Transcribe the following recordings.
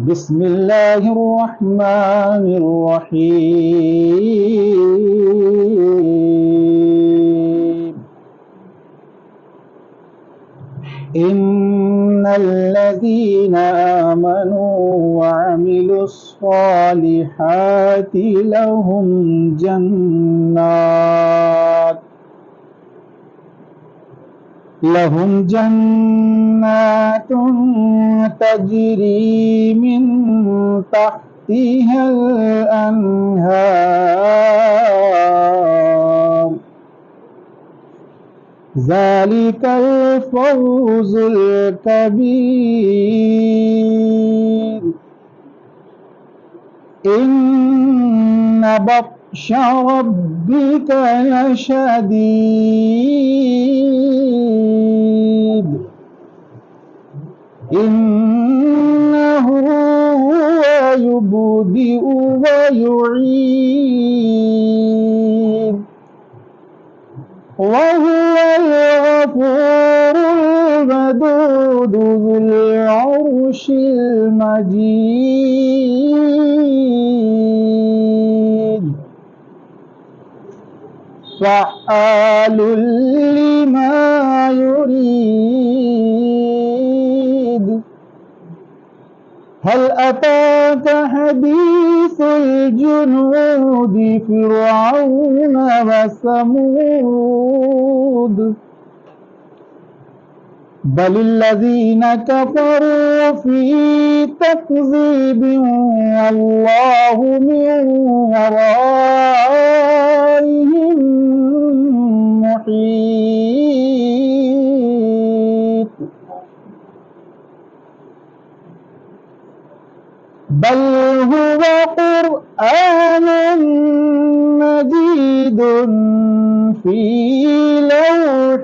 بسم الله الرحمن الرحيم إن الذين آمنوا وعملوا الصالحات لهم جنات تجري من تحتها الأنهار ذلك الفوز الكبير إن بطش ربك لشديد إنه هو يبدئ ويعيد وهو الغفور الودود ذو العرش المجيد فعال لما يريد هل أتاك حديث الجنود فرعون وثمود بل الذين كفروا في تكذيب والله من ورائهم محيط بل هو قرآن مجيد في لوح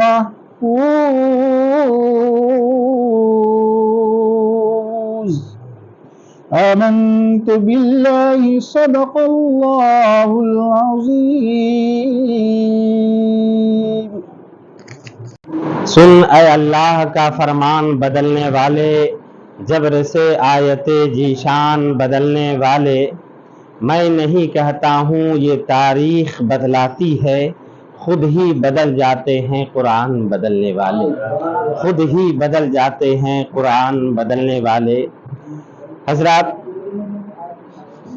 محفوظ آمنت بالله صدق اللہ العظیم۔ سن اے اللہ کا فرمان بدلنے والے، جبر سے آیت جیشان بدلنے والے، میں نہیں کہتا ہوں یہ تاریخ بدلاتی ہے، خود ہی بدل جاتے ہیں قرآن بدلنے والے، خود ہی بدل جاتے ہیں قرآن بدلنے والے۔ حضرات،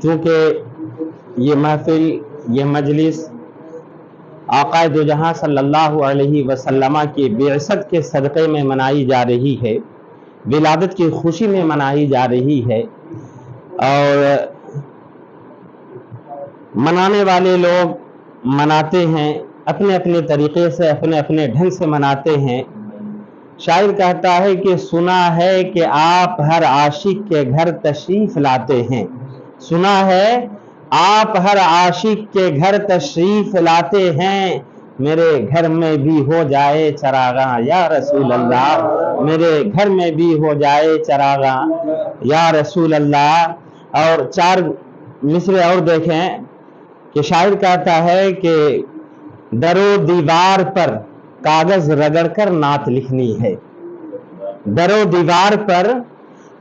چونکہ یہ محفل، یہ مجلس آقا دو جہاں صلی اللہ علیہ وسلم کی بعثت کے صدقے میں منائی جا رہی ہے، ولادت کی خوشی میں منائی جا رہی ہے، اور منانے والے لوگ مناتے ہیں اپنے اپنے طریقے سے، اپنے اپنے ڈھنگ سے مناتے ہیں۔ شاعر کہتا ہے کہ سنا ہے کہ آپ ہر عاشق کے گھر تشریف لاتے ہیں، سنا ہے آپ ہر عاشق کے گھر تشریف لاتے ہیں، میرے گھر میں بھی ہو جائے چراغاں یا رسول اللہ، میرے گھر میں بھی ہو جائے چراغاں یا رسول اللہ۔ اور چار مصرے اور دیکھیں کہ شاعر کہتا ہے کہ در و دیوار پر کاغذ رگڑ کر نعت لکھنی ہے، در و دیوار پر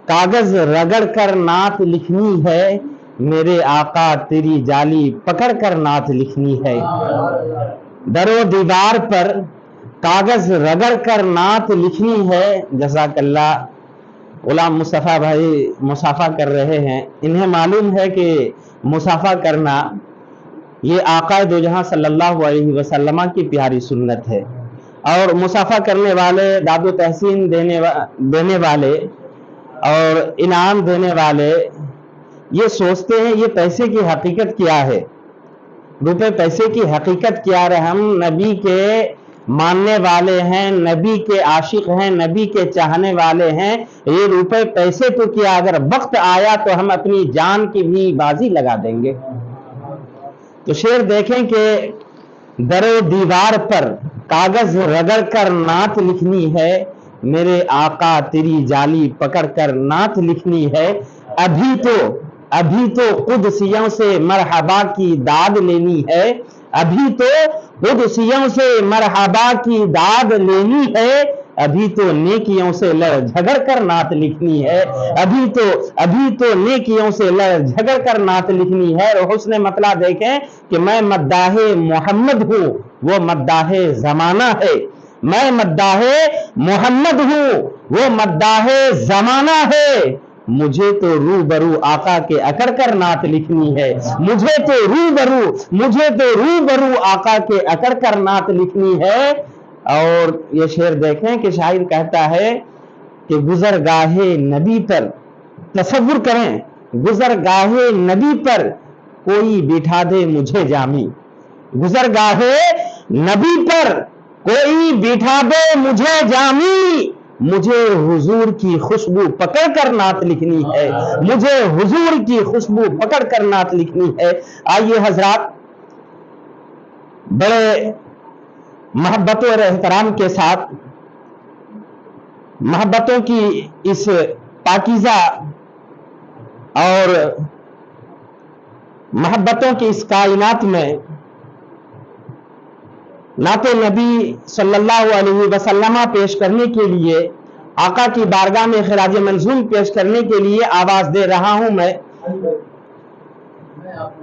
کاغذ رگڑ کر نعت لکھنی ہے، میرے آقا تیری جالی پکڑ کر نعت لکھنی ہے۔ در و دیوار پر کاغذ رگڑ کر نعت لکھنی ہے۔ جزاک اللہ۔ غلام مصطفیٰ بھائی مصافحہ کر رہے ہیں، انہیں معلوم ہے کہ مصافحہ کرنا یہ آقا دو جہاں صلی اللہ علیہ وسلم کی پیاری سنت ہے، اور مصافحہ کرنے والے، داد و تحسین دینے والے اور انعام دینے والے یہ سوچتے ہیں یہ پیسے کی حقیقت کیا ہے، روپے پیسے کی حقیقت کیا ہے۔ ہم نبی کے ماننے والے ہیں، نبی کے عاشق ہیں، نبی کے چاہنے والے ہیں، یہ روپے پیسے تو کیا، اگر وقت آیا تو ہم اپنی جان کی بھی بازی لگا دیں گے۔ تو شعر دیکھیں کہ درو دیوار پر کاغذ رگڑ کر نعت لکھنی ہے، میرے آقا تیری جالی پکڑ کر نعت لکھنی ہے، ابھی تو قدسیوں سے مرحبا کی داد لینی ہے، ابھی تو قدسیوں سے مرحبا کی داد لینی ہے، ابھی تو نیکیوں سے لڑ جھگڑ کر نعت لکھنی ہے، ابھی تو نیکیوں سے لڑ جھگڑ کر نعت لکھنی ہے۔ اور حسن مطلع دیکھیں کہ میں مداح محمد ہوں، وہ مداح زمانہ ہے، میں مداح محمد ہوں، وہ مداح زمانہ ہے، مجھے تو روبرو آقا کے اکڑ کر نعت لکھنی ہے، مجھے تو روبرو آقا کے اکڑ کر نعت لکھنی ہے۔ اور یہ شعر دیکھیں کہ شاعر کہتا ہے کہ گزرگاہ نبی پر، تصور کریں، گزرگاہ نبی پر کوئی بٹھا دے مجھے جامی، گزرگاہ نبی پر کوئی بٹھا دے مجھے جامی، مجھے حضور کی خوشبو پکڑ کر نعت لکھنی ہے، مجھے حضور کی خوشبو پکڑ کر نعت لکھنی ہے۔ آئیے حضرات، بڑے محبت اور احترام کے ساتھ محبتوں کی اس پاکیزہ اور محبتوں کی اس کائنات میں نعت نبی صلی اللہ علیہ وسلم پیش کرنے کے لیے، آقا کی بارگاہ میں خراج منظوم پیش کرنے کے لیے آواز دے رہا ہوں میں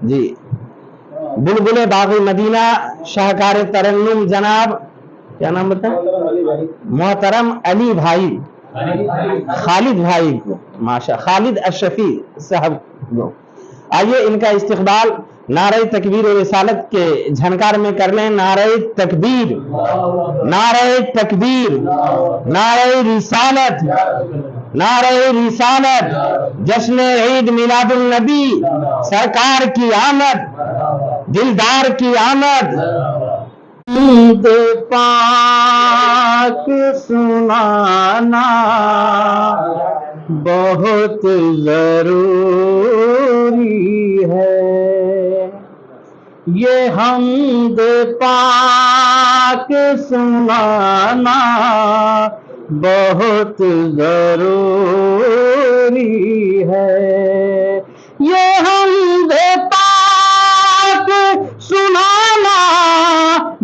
جی بلبل باغ مدینہ، شاہکار ترنم، جناب کیا نام بتا، محترم علی بھائی، خالد بھائی کو، ماشاء خالد اشرفی صاحب کو، آئیے ان کا استقبال نعرہ تکبیر و رسالت کے جھنکار میں کر لیں۔ نعرہ تکبیر، نعرہ تکبیر، نعرہ رسالت، نعرہ رسالت، جشن عید میلاد النبی، سرکار کی آمد، دلدار کی آمد۔ عید پاک سنانا بہت ضروری ہے، یہ حمد پاک سنانا بہت ضروری ہے، یہ حمد پاک سنانا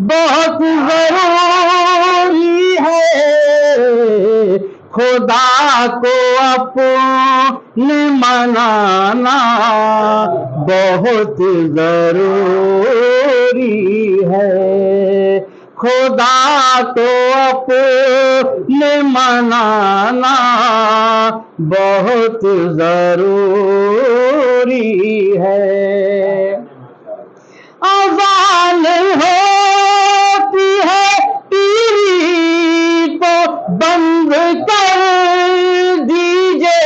بہت ضروری ہے، خدا کو اپنے منانا بہت ضروری ہے، خدا کو اپنے منانا بہت ضروری ہے۔ اذان ہوتی ہے پیری تو بند کر دیجئے،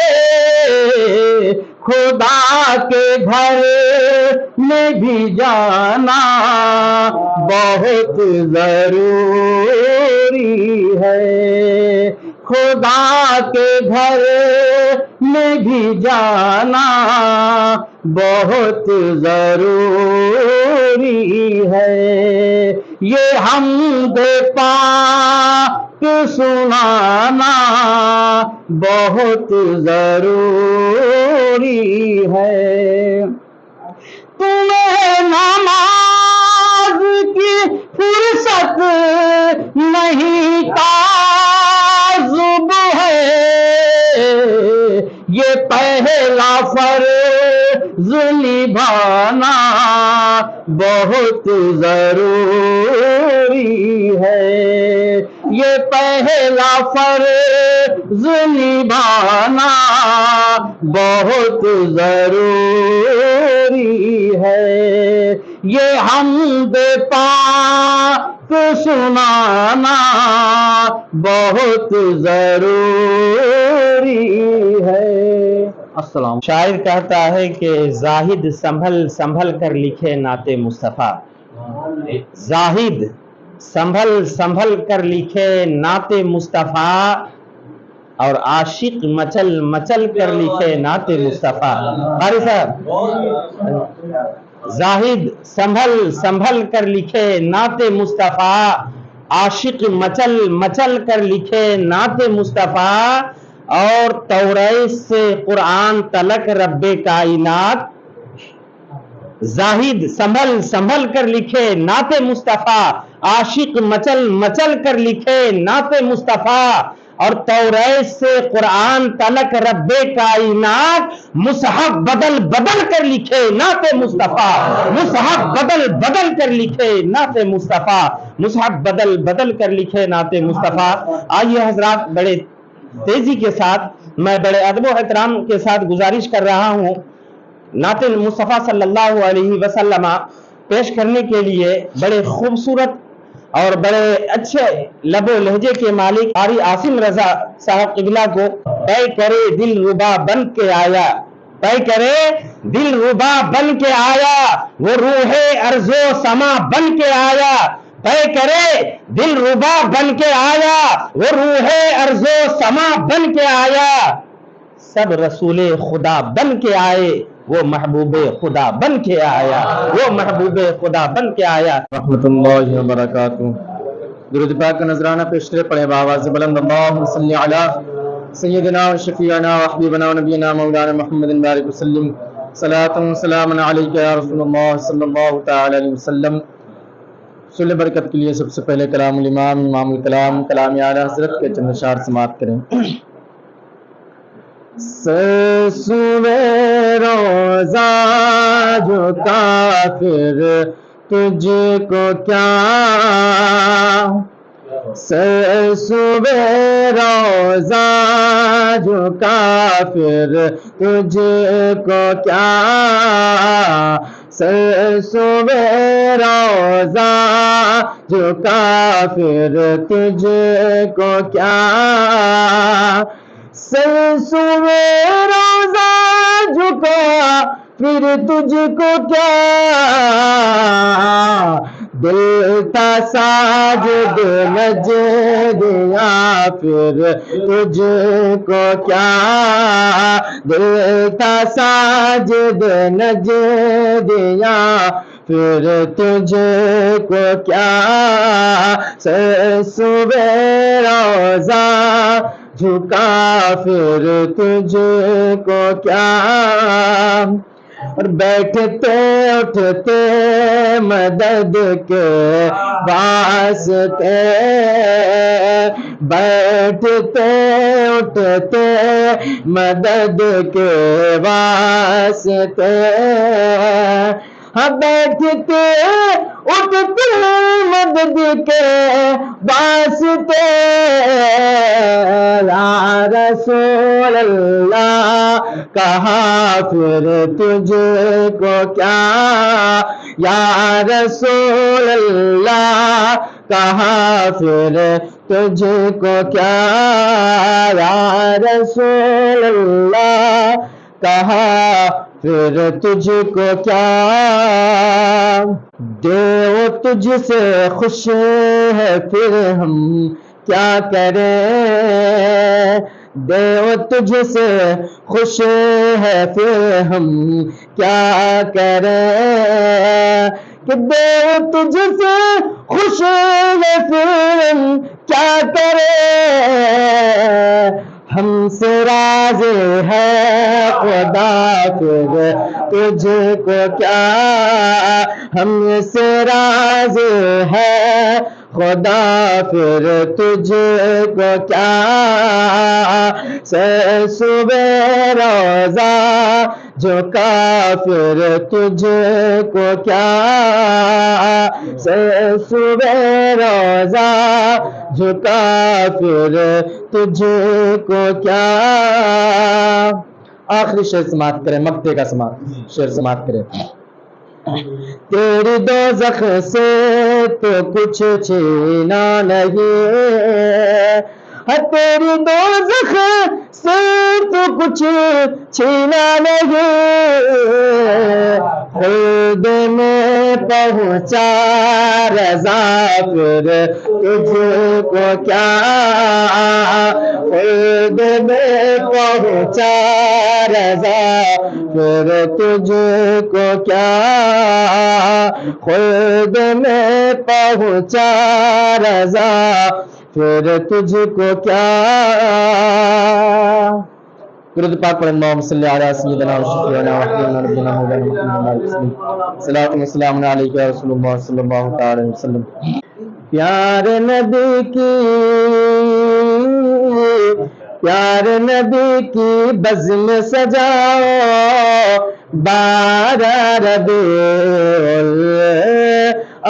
خدا کے گھر میں بھی جانا بہت ضروری ہے، خدا کے گھر میں بھی جانا بہت ضروری ہے، یہ حمد پاک سنانا بہت ضروری ہے۔ تمہیں نماز کی فرصت نہیں تعصب ہے، یہ پہلا فرض نبھانا بہت ضروری ہے، یہ پہلا فرض نبھانا بہت ضروری ہے، یہ حمد پاک سنانا بہت ضروری ہے۔ السلام۔ شاعر کہتا ہے کہ زاہد سنبھل سنبھل کر لکھے نعت مصطفیٰ، زاہد سنبھل سنبھل کر لکھے نعت مصطفیٰ، اور عاشق مچل مچل کر لکھے نعت مصطفیٰ۔ قاری صاحب زاہد سنبھل سنبھل کر لکھے نعت مصطفیٰ، عاشق مچل مچل کر لکھے نعت مصطفیٰ، اور توریت سے قرآن تلک رب کائنات، زاہد سنبھل سنبھل کر لکھے نعت مصطفیٰ، عاشق مچل مچل کر لکھے نعت مصطفیٰ، اور توریت سے قرآن تلک رب کائنات، مصحف بدل بدل کر لکھے نعت مصطفیٰ، مصحف بدل بدل کر لکھے نعت مصطفیٰ، مصحف بدل بدل کر لکھے نعت مصطفیٰ۔ آئیے حضرات، بڑے تیزی کے ساتھ، میں بڑے ادب و احترام کے ساتھ گزارش کر رہا ہوں، نعت مصطفیٰ صلی اللہ علیہ وسلم پیش کرنے کے لیے بڑے خوبصورت اور بڑے اچھے لب و لہجے کے مالک قاری عاصم رضا صاحب قبلہ کو پے کرے دل ربا بن کے آیا، پے کرے دل ربا بن کے آیا، وہ روح ارض و سما بن کے آیا، پے کرے دل ربا بن کے آیا، وہ روح ارض و سما بن کے آیا، سب رسول خدا بن کے آئے، وہ محبوب خدا بن کے آیا، وہ محبوب خدا بن کے آیا۔ رحمت اللہ وبرکاتہ۔ درود پاک کا نذرانہ پیش کرے، پڑھے بآواز بلند، اللہم صلی علی سیدنا و شفیعنا و حبیبنا و نبینا مولانا محمد بارک وسلم، صلاۃ و سلام علیک یا رسول اللہ صلی اللہ تعالی علیہ وسلم۔ صلی برکت کے لیے سب سے پہلے کلام الامام امام الکلام کلام اعلی حضرت کے چند اشعار سماعت کریں۔ سوے روزہ جو کافر تجھ کو کیا، سوے روزہ جو کافر تجھ کو کیا، سوے روزہ جو کافر تجھ کو کیا، سوے روزہ جھکا پھر تجھ کو کیا، دل تھا ساجد نجدیا پھر تجھ کو کیا، دل تھا ساجد نجدیا پھر تجھ کو کیا، صبح روزہ جھکا پھر تجھ کو کیا، اور بیٹھتے اٹھتے مدد کے واسطے، بیٹھتے اٹھتے مدد کے واسطے، ہاں بیٹھتے اٹھتے مدد کے واسطے، یا رسول اللہ کہا پھر تجھ کو کیا، یا رسول اللہ کہا پھر تجھ کو کیا، یا رسول اللہ کہا پھر تجھ کو کیا، دیو تجھ سے خوش ہے پھر ہم کیا کریں، دیو تجھ سے خوش ہے پھر ہم کیا کریں، کہ دیو تجھ سے خوش ہے پھر ہم کیا کریں، ہم سے راضی ہے خدا پھر تجھ کو کیا، ہم سے راضی ہے خدا پھر تجھ کو کیا، صبح روزہ جو کافر تجھ کو کیا، صبح روزہ جو کافر تجھ کو کیا۔ آخری شعر سماعت کریں، مقطع کا شعر سماعت کریں۔ تیری دوزخ سے تو کچھ چھینا نہیں، ہے تیری دوزخ سے تو کچھ چھینا نہیں، خلد میں پہنچا رضا پھر تجھ کو کیا، خلد میں پہنچا رضا پھر تجھ کو کیا، خلد میں پہنچا رضا پھر تجھ کو کیا۔ درود پاک پر اللہم صلی علی سیدنا و شفیعنا و حبیبنا نبینا مولانا محمد وسلم، صلاۃ و سلام علیک یا رسول اللہ صلی اللہ علیہ وسلم۔ پیار نبی کی بزم سجاؤ، 12 ربیع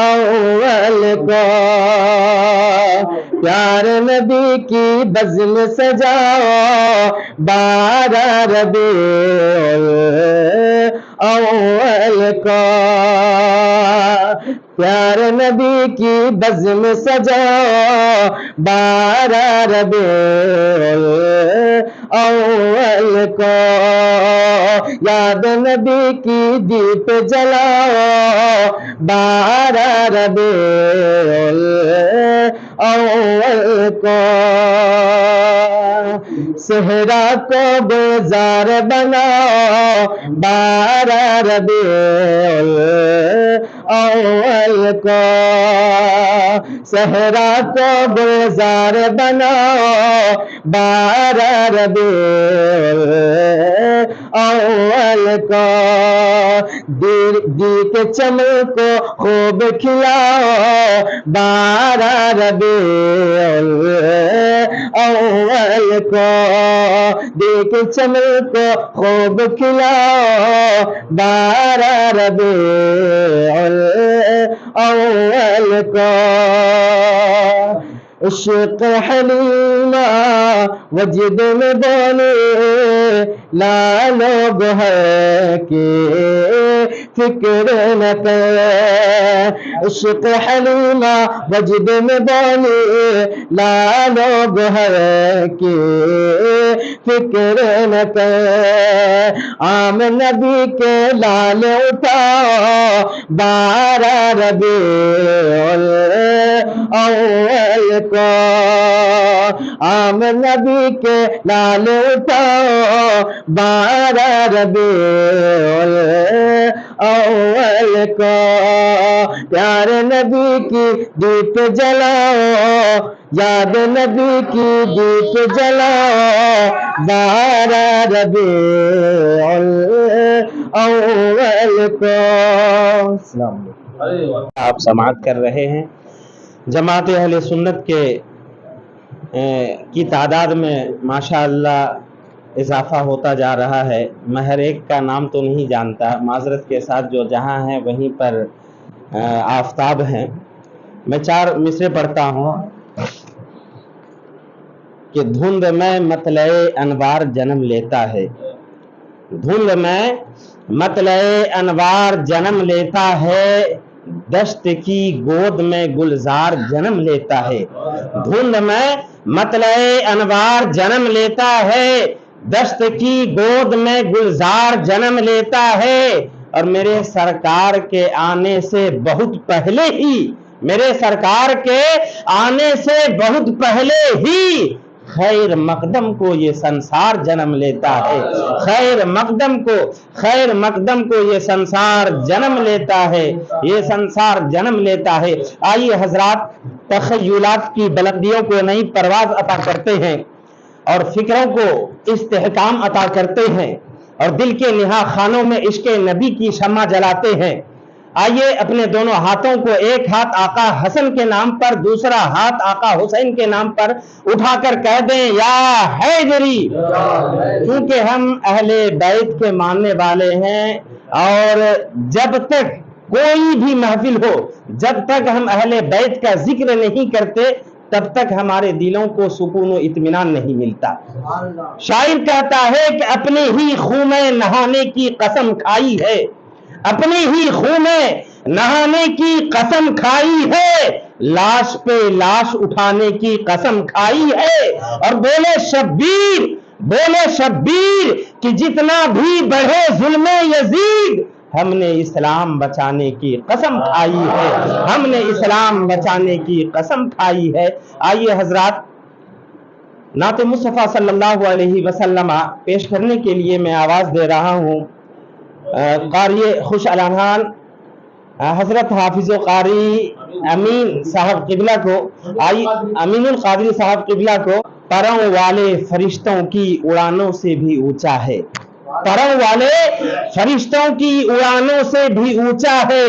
الاول کو، پیار نبی کی بزم سجاؤ، 12 ربیع الاول کو، پیار نبی کی بزم سجاؤ، 12 ربیع الاول کو، یاد نبی کی دیپ جلاؤ، 12 ربیع الاول کو، صحرا کو گلزار بناؤ، 12 ربیع الاول کو، صحرا کو گلزار بناؤ، 12 ربیع الاول کو، دی کے چمن کو خوب کھلاؤ، 12 ربیع الاول کو، دی کے چمن کو خوب کھلاؤ، 12 ربیع الاول کو، عشق حلیمہ وجد میں بولے، لالو گوہر کی فکر نہ کرے، عشق حلیمہ وجد میں بولے، لالو گوہر کی فکر نہ کرے، عام نبی کے لال اٹھاؤ، 12 ربیع الاول کو، عام نبی کے لال اٹھاؤ، 12 ربیع الاول کو، پیارے نبی کی دیپ جلاؤ، یاد نبی کی دیپ جلاؤ، 12 ربیع الاول کو۔ السلام علیکم۔ آپ سماعت کر رہے ہیں جماعت اہل سنت کی تعداد میں ماشاءاللہ اضافہ ہوتا جا رہا ہے۔ میں ہر ایک کا نام تو نہیں جانتا، معذرت کے ساتھ جو جہاں ہیں وہیں پر آفتاب ہیں۔ میں 4 مصرے پڑھتا ہوں کہ دھند میں مطلع انوار جنم لیتا ہے، دھند میں مطلع انوار جنم لیتا ہے، دشت کی گود میں گلزار جنم لیتا ہے، دھند میں مطلع انوار جنم لیتا ہے، دشت کی گود میں گلزار جنم لیتا ہے، اور میرے سرکار کے آنے سے بہت پہلے ہی، میرے سرکار کے آنے سے بہت پہلے ہی خیر مقدم کو یہ سنسار جنم لیتا ہے، خیر مقدم کو یہ سنسار جنم لیتا ہے، یہ سنسار جنم لیتا ہے۔ آئیے حضرات، تخیلات کی بلندیوں کو نئی پرواز عطا کرتے ہیں اور فکروں کو استحکام عطا کرتے ہیں اور دل کے نہا خانوں میں عشق نبی کی شمع جلاتے ہیں۔ آئیے اپنے دونوں ہاتھوں کو، ایک ہاتھ آقا حسن کے نام پر، دوسرا ہاتھ آقا حسین کے نام پر اٹھا کر کہہ دیں یا حیدری، کیونکہ ہم اہل بیت کے ماننے والے ہیں، اور جب تک کوئی بھی محفل ہو، جب تک ہم اہل بیت کا ذکر نہیں کرتے، تب تک ہمارے دلوں کو سکون و اطمینان نہیں ملتا۔ شاعر کہتا ہے کہ اپنے ہی خون میں نہانے کی قسم کھائی ہے، اپنے ہی خون میں نہانے کی قسم کھائی ہے، لاش پہ لاش اٹھانے کی قسم کھائی ہے، اور بولے شبیر کہ جتنا بھی بڑھے ظلم یزید، ہم نے اسلام بچانے کی قسم کھائی ہے، ہم نے اسلام بچانے کی قسم کھائی ہے۔ آئیے حضرات، نعت مصطفیٰ صلی اللہ علیہ وسلم پیش کرنے کے لیے میں آواز دے رہا ہوں قاری خوش الانحان حضرت حافظ و قاری امین صاحب قبلہ کو، امین القادری صاحب قبلہ کو۔ پروں والے فرشتوں کی اڑانوں سے بھی اونچا ہے، پروں والے فرشتوں کی اڑانوں سے بھی اونچا ہے،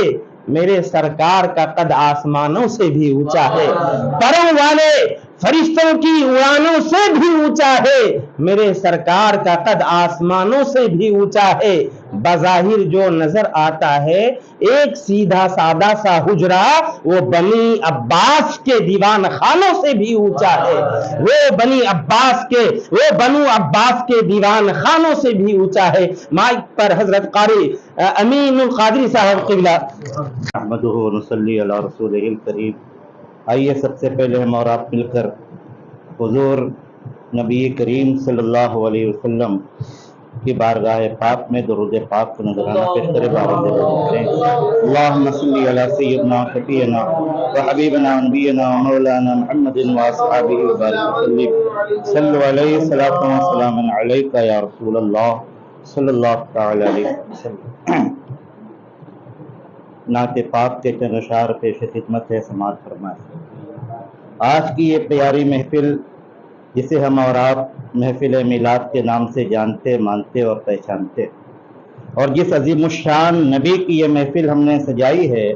میرے سرکار کا قد آسمانوں سے بھی اونچا ہے، پروں والے فرشتوں کی اڑانوں سے بھی اونچا ہے، میرے سرکار کا قد آسمانوں سے بھی اونچا ہے۔ بظاہر جو نظر آتا ہے ایک سیدھا سادہ سا حجرہ، وہ بنی عباس کے دیوان خانوں سے بھی اونچا ہے، وہ بنو عباس کے دیوان خانوں سے بھی اونچا ہے۔ مائک پر حضرت قاری امین القادری صاحب قبلہ۔ احمدہ و نصلی علی رسولہ الکریم۔ آئیے سب سے پہلے ہم اور آپ مل کر حضور نبی کریم صلی اللہ علیہ وسلم کی بارگاہ پاک میں درود پاک کا نذرانہ پیش کریں، اللہم صلی علی سیدنا شفیعنا و حبیبنا نبینا و مولانا محمد و اصحابہ وبارک وسلم، صلو علیہ صلاۃ و سلام علیک یا رسول اللہ صلی اللہ تعالی علیہ وسلم۔ نعت پاک کے چند اشعار پیش خدمت ہے، سماعت فرمائیں۔ آج کی یہ پیاری محفل، جسے ہم اور آپ محفل میلاد کے نام سے جانتے، مانتے اور پہچانتے، اور جس عظیم الشان نبی کی یہ محفل ہم نے سجائی ہے،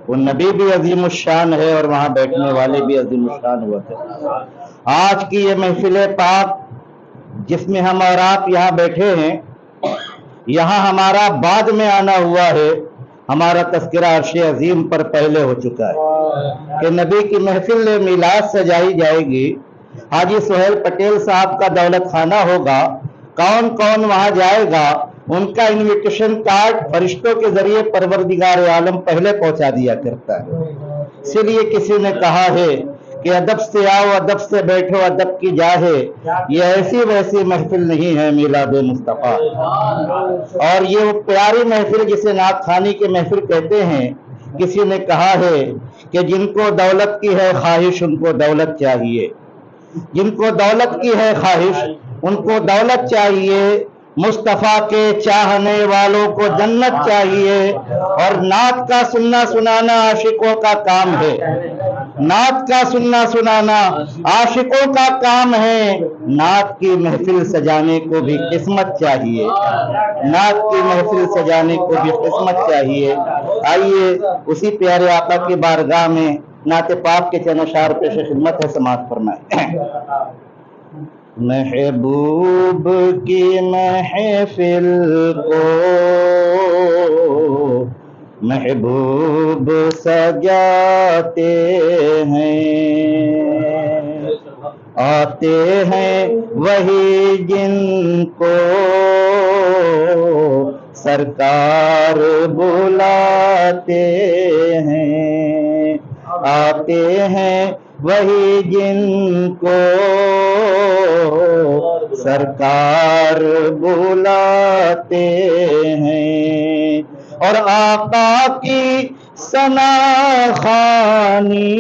وہ نبی بھی عظیم الشان ہے اور وہاں بیٹھنے والے بھی عظیم الشان ہوا ہے۔ آج کی یہ محفل پاک جس میں ہم اور آپ یہاں بیٹھے ہیں، یہاں ہمارا بعد میں آنا ہوا ہے، ہمارا تذکرہ عرش عظیم پر پہلے ہو چکا ہے کہ نبی کی محفل میلاد سجائی جائے گی۔ حاجی سہیل پٹیل صاحب کا دولت خانہ ہوگا، کون کون وہاں جائے گا، ان کا انویٹیشن کارڈ فرشتوں کے ذریعے پروردگار عالم پہلے پہنچا دیا کرتا ہے۔ اسی لیے کسی نے کہا ہے کہ ادب سے آؤ، ادب سے بیٹھو، ادب کی جا ہے، یہ ایسی ویسی محفل نہیں ہے میلاد مصطفیٰ۔ اور یہ وہ پیاری محفل جسے نعت خوانی کی محفل کہتے ہیں، کسی نے کہا ہے کہ جن کو دولت کی ہے خواہش ان کو دولت چاہیے، جن کو دولت کی ہے خواہش ان کو دولت چاہیے، مصطفیٰ کے چاہنے والوں کو جنت چاہیے، اور نعت کا سننا سنانا عاشقوں کا کام ہے، نعت کا سننا سنانا عاشقوں کا کام ہے، نعت کی محفل سجانے کو بھی قسمت چاہیے، نعت کی محفل سجانے کو بھی قسمت چاہیے۔ آئیے اسی پیارے آقا کی بارگاہ میں نعت پاک کے چند اشعار پیش خدمت ہے، سماعت فرمائیں۔ محبوب کی محفل کو محبوب سجاتے ہیں، آتے ہیں وہی جن کو سرکار بلاتے ہیں، آتے ہیں وہی جن کو سرکار بلاتے ہیں، اور آقا کی ثنا خوانی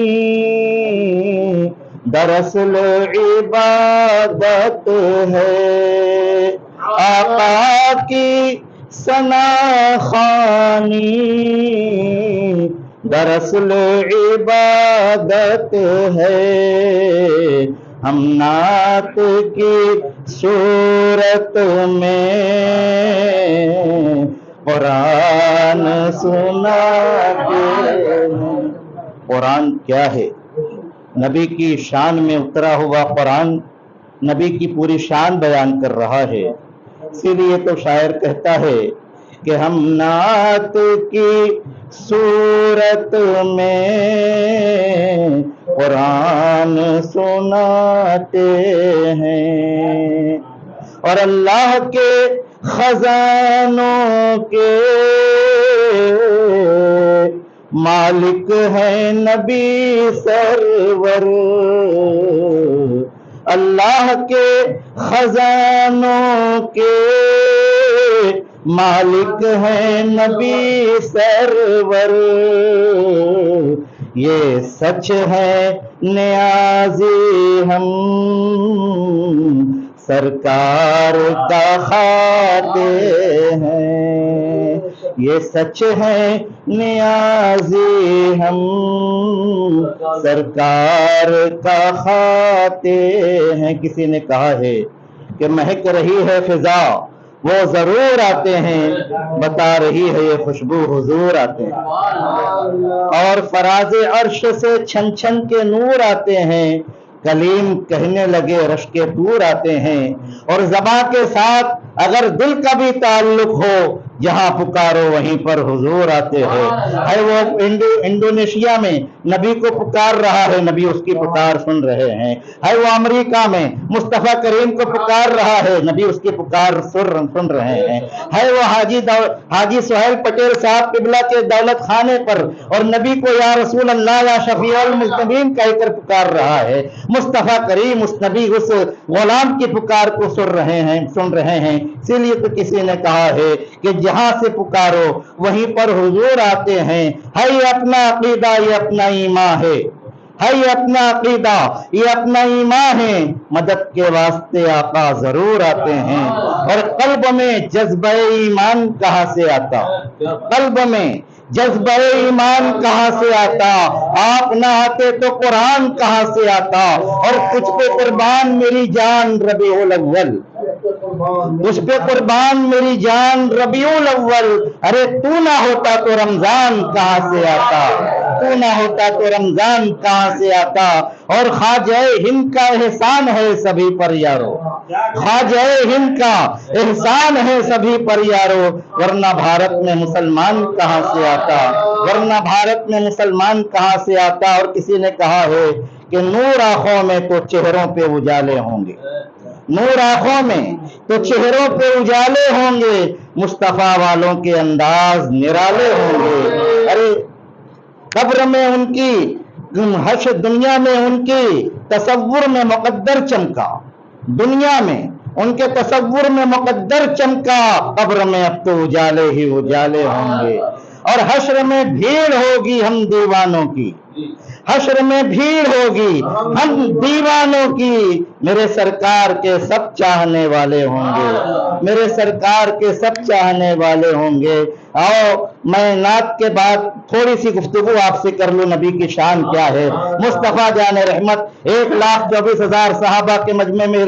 دراصل عبادت ہے، آقا کی ثنا خوانی دراصل عبادت ہے، ہم نعت کی صورت میں قرآن سناتے ہیں۔ قرآن کیا ہے؟ نبی کی شان میں اترا ہوا قرآن نبی کی پوری شان بیان کر رہا ہے۔ اسی لیے تو شاعر کہتا ہے کہ ہم نعت کی صورت میں قرآن سناتے ہیں، اور اللہ کے خزانوں کے مالک ہے نبی سرور، اللہ کے خزانوں کے مالک ہے نبی سرور، یہ سچ ہے نیازی ہم سرکار کا کھاتے ہیں، یہ سچ ہے نیازی ہم سرکار کا کھاتے ہیں۔ کسی نے کہا ہے کہ مہک رہی ہے فضا، وہ ضرور آتے ہیں، بتا رہی ہے یہ خوشبو حضور آتے ہیں، اور فراز عرش سے چھن چھن کے نور آتے ہیں، کلیم کہنے لگے رش کے طور آتے ہیں، اور زباں کے ساتھ اگر دل کا بھی تعلق ہو جہاں پکارو وہیں پر حضور آتے ہیں۔ ہے وہ انڈونیشیا میں نبی کو پکار رہا ہے، نبی اس کی پکار سن رہے ہیں۔ ہے وہ امریکہ میں مصطفیٰ کریم کو پکار رہا ہے، نبی اس کی پکار سن رہے ہیں۔ ہے وہ حاجی سہیل پٹیل صاحب قبلہ کے دولت خانے پر اور نبی کو یا رسول اللہ یا شفیع المذنبین کہہ کر پکار رہا ہے، مصطفیٰ کریم اس نبی اس غلام کی پکار کو سن رہے ہیں۔ اسی لیے تو کسی نے کہا ہے کہ جہاں سے پکارو وہیں پر حضور آتے ہیں۔ ہے یہ اپنا عقیدہ، یہ اپنا ایمان ہے، یہ اپنا عقیدہ، یہ اپنا ایمان ہے، مدد کے واسطے آقا ضرور آتے ہیں۔ اور قلب میں جذبہ ایمان کہاں سے آتا، قلب میں جذبہ ایمان کہاں سے آتا، آپ نہ آتے تو قرآن کہاں سے آتا، اور کچھ پہ قربان میری جان ربیع الاول، اس پہ قربان میری جان ربیع الاول، ارے تو نہ ہوتا تو رمضان کہاں سے آتا، تو نہ ہوتا تو رمضان کہاں سے آتا۔ اور خواجہ ہند کا احسان ہے سبھی پر یارو، خواجہ ہند کا احسان ہے سبھی پر یارو، ورنہ بھارت میں مسلمان کہاں سے آتا، ورنہ بھارت میں مسلمان کہاں سے آتا۔ اور کسی نے کہا ہے کہ نور آنکھوں میں تو چہروں پہ اجالے ہوں گے، نور آنکھوں میں تو چہروں پہ اجالے ہوں گے، مصطفیٰ والوں کے انداز نرالے ہوں گے۔ ارے قبر میں ان کی حشر، دنیا میں ان کی تصور میں مقدر چمکا، دنیا میں ان کے تصور میں مقدر چمکا، قبر میں اب تو اجالے ہی اجالے ہوں گے۔ اور حشر میں بھیڑ ہوگی ہم دیوانوں کی، حشر میں بھیڑ ہوگی ہم دیوانوں کی، میرے سرکار کے سب چاہنے والے ہوں گے، میرے سرکار کے سب چاہنے والے ہوں گے۔ آؤ میں نعت کے بعد تھوڑی سی گفتگو آپ سے کر لوں، نبی کی شان کیا ہے۔ مصطفیٰ جان رحمت 1,24,000 صحابہ کے مجمع میں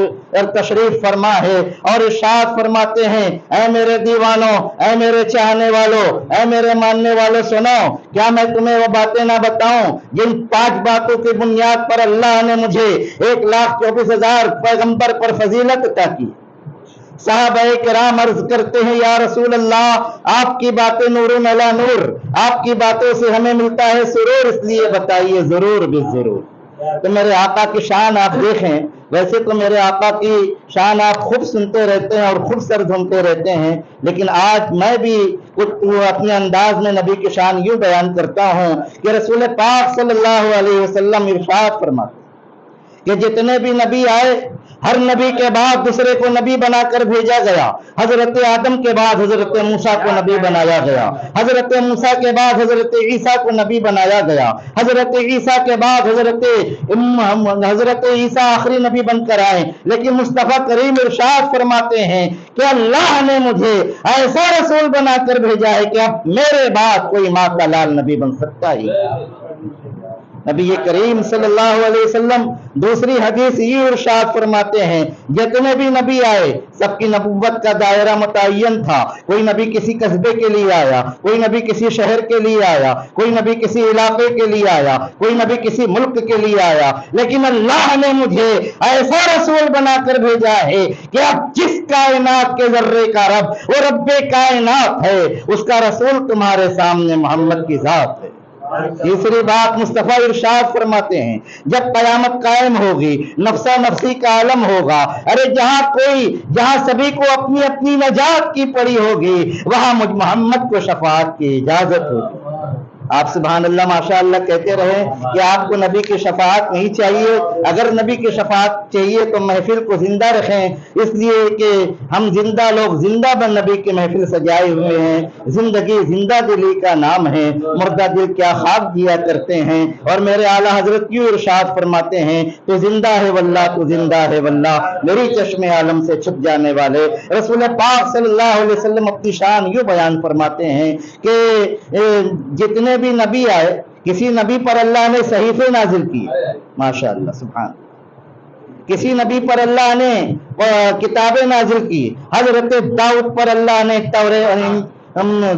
تشریف فرما ہے، اور ارشاد فرماتے ہیں اے میرے دیوانوں، اے میرے چاہنے والوں، اے میرے ماننے والوں، سنو کیا میں تمہیں وہ باتیں نہ بتاؤں جن 5 باتوں کی بنیاد پر اللہ نے مجھے 1,24,000 پیغمبر پر فضیلت عطا کی۔ صحابہ کرام عرض کرتے ہیں یا رسول اللہ، آپ کی باتیں نور علی نور، آپ کی باتوں سے ہمیں ملتا ہے سرور، اس لیے بتائیے ضرور بالضرور۔ تو میرے آقا کی شان آپ دیکھیں، ویسے تو میرے آقا کی شان آپ خود سنتے رہتے ہیں اور خود سر دھومتے رہتے ہیں، لیکن آج میں بھی اپنے انداز میں نبی کی شان یوں بیان کرتا ہوں کہ رسول پاک صلی اللہ علیہ وسلم ارشاد فرماتے کہ جتنے بھی نبی آئے، ہر نبی کے بعد دوسرے کو نبی بنا کر بھیجا گیا۔ حضرت آدم کے بعد حضرت موسیٰ کو نبی بنایا گیا، حضرت موسیٰ کے بعد حضرت عیسیٰ کو نبی بنایا گیا، حضرت عیسیٰ کے بعد حضرت عیسیٰ آخری نبی بن کر آئے، لیکن مصطفیٰ کریم ارشاد فرماتے ہیں کہ اللہ نے مجھے ایسا رسول بنا کر بھیجا ہے کہ اب میرے بعد کوئی ماں کا لال نبی بن سکتا ہی۔ نبی کریم صلی اللہ علیہ وسلم دوسری حدیث یہ ارشاد فرماتے ہیں جتنے بھی نبی آئے سب کی نبوت کا دائرہ متعین تھا، کوئی نبی کسی قصبے کے لیے آیا، کوئی نبی کسی شہر کے لیے آیا، کوئی نبی کسی علاقے کے لیے آیا، کوئی نبی کسی ملک کے لیے آیا، لیکن اللہ نے مجھے ایسا رسول بنا کر بھیجا ہے کہ اب جس کائنات کے ذرے کا رب وہ رب کائنات ہے، اس کا رسول تمہارے سامنے محمد کی ذات ہے۔ تیسری بات مصطفیٰ ارشاد فرماتے ہیں جب قیامت قائم ہوگی، نفسا نفسی کا عالم ہوگا، ارے جہاں سبھی کو اپنی اپنی نجات کی پڑی ہوگی، وہاں مجھ محمد کو شفاعت کی اجازت ہوگی۔ آپ سبحان اللہ ماشاء اللہ کہتے رہے کہ آپ کو نبی کی شفاعت نہیں چاہیے. اگر نبی کی شفاعت چاہیے تو محفل کو زندہ رکھیں, اس لیے کہ ہم زندہ لوگ زندہ بن نبی کی محفل سجائے ہوئے ہیں. زندگی زندہ دلی کا نام ہے, مردہ دل کیا خواب دیا کرتے ہیں. اور میرے اعلیٰ حضرت کیوں ارشاد فرماتے ہیں, تو زندہ ہے واللہ, تو زندہ ہے واللہ, میری چشم عالم سے چھپ جانے والے. رسول پاک صلی اللہ علیہ وسلم اپنی شان یوں بیان فرماتے ہیں کہ جتنے بھی نبی آئے, کسی نبی پر اللہ نے صحیفے نازل کیے, ماشاء اللہ سبحان, کسی نبی پر اللہ نے کتابیں نازل کی. حضرت داؤد پر اللہ نے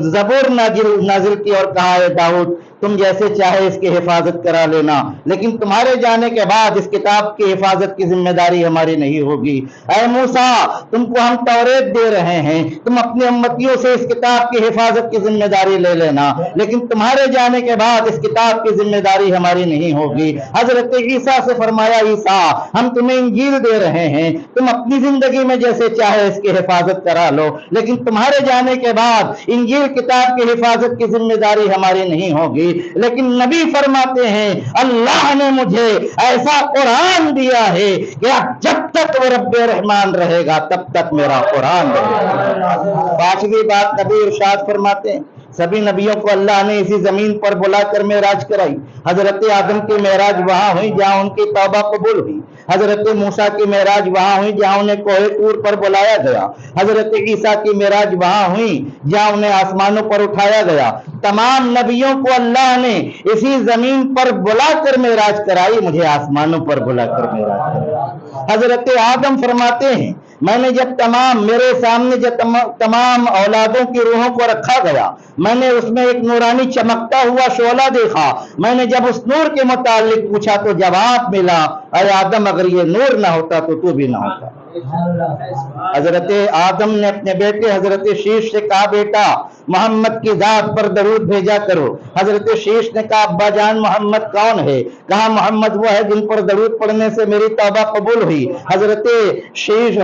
زبور نازل کی اور کہا ہے داؤد تم جیسے چاہے اس کی حفاظت کرا لینا, لیکن تمہارے جانے کے بعد اس کتاب کی حفاظت کی ذمہ داری ہماری نہیں ہوگی. اے موسیٰ تم کو ہم توریت دے رہے ہیں, تم اپنی امتیوں سے اس کتاب کی حفاظت کی ذمہ داری لے لینا, لیکن تمہارے جانے کے بعد اس کتاب کی ذمہ داری ہماری نہیں ہوگی. حضرت عیسیٰ سے فرمایا عیسیٰ ہم تمہیں انجیل دے رہے ہیں, تم اپنی زندگی میں جیسے چاہے اس کی حفاظت کرا لو, لیکن تمہارے جانے کے بعد انجیل کتاب کی حفاظت کی ذمہ داری ہماری نہیں ہوگی. لیکن نبی فرماتے ہیں اللہ نے مجھے ایسا قرآن دیا ہے کہ جب تک وہ رب رحمان رہے گا تب تک میرا قرآن رہے گا. پانچویں بات نبی ارشاد فرماتے ہیں سبھی نبیوں کو اللہ نے اسی زمین پر بلا کر معراج کرائی. حضرت آدم کی معراج وہاں ہوئی جہاں ان کی توبہ قبول ہوئی. حضرت موسیٰ کی معراج وہاں ہوئی جہاں انہیں کوہ طور پر بلایا گیا. حضرت عیسیٰ کی معراج وہاں ہوئی جہاں انہیں آسمانوں پر اٹھایا گیا. تمام نبیوں کو اللہ نے اسی زمین پر بلا کر معراج کرائی, مجھے آسمانوں پر بلا کر معراج کرائی. حضرت آدم فرماتے ہیں میں نے جب میرے سامنے جب تمام اولادوں کی روحوں کو رکھا گیا, میں نے اس میں ایک نورانی چمکتا ہوا شعلہ دیکھا. میں نے جب اس نور کے متعلق پوچھا تو جواب ملا اے آدم اگر یہ نور نہ ہوتا تو تو بھی نہ ہوتا. حضرت آدم نے اپنے بیٹے حضرت شیش سے کہا بیٹا محمد کی ذات پر درود بھیجا کرو. حضرت شیش نے کہا ابا جان محمد کون ہے؟ کہا محمد وہ ہے جن پر درود پڑھنے سے میری توبہ قبول ہوئی. حضرت شیش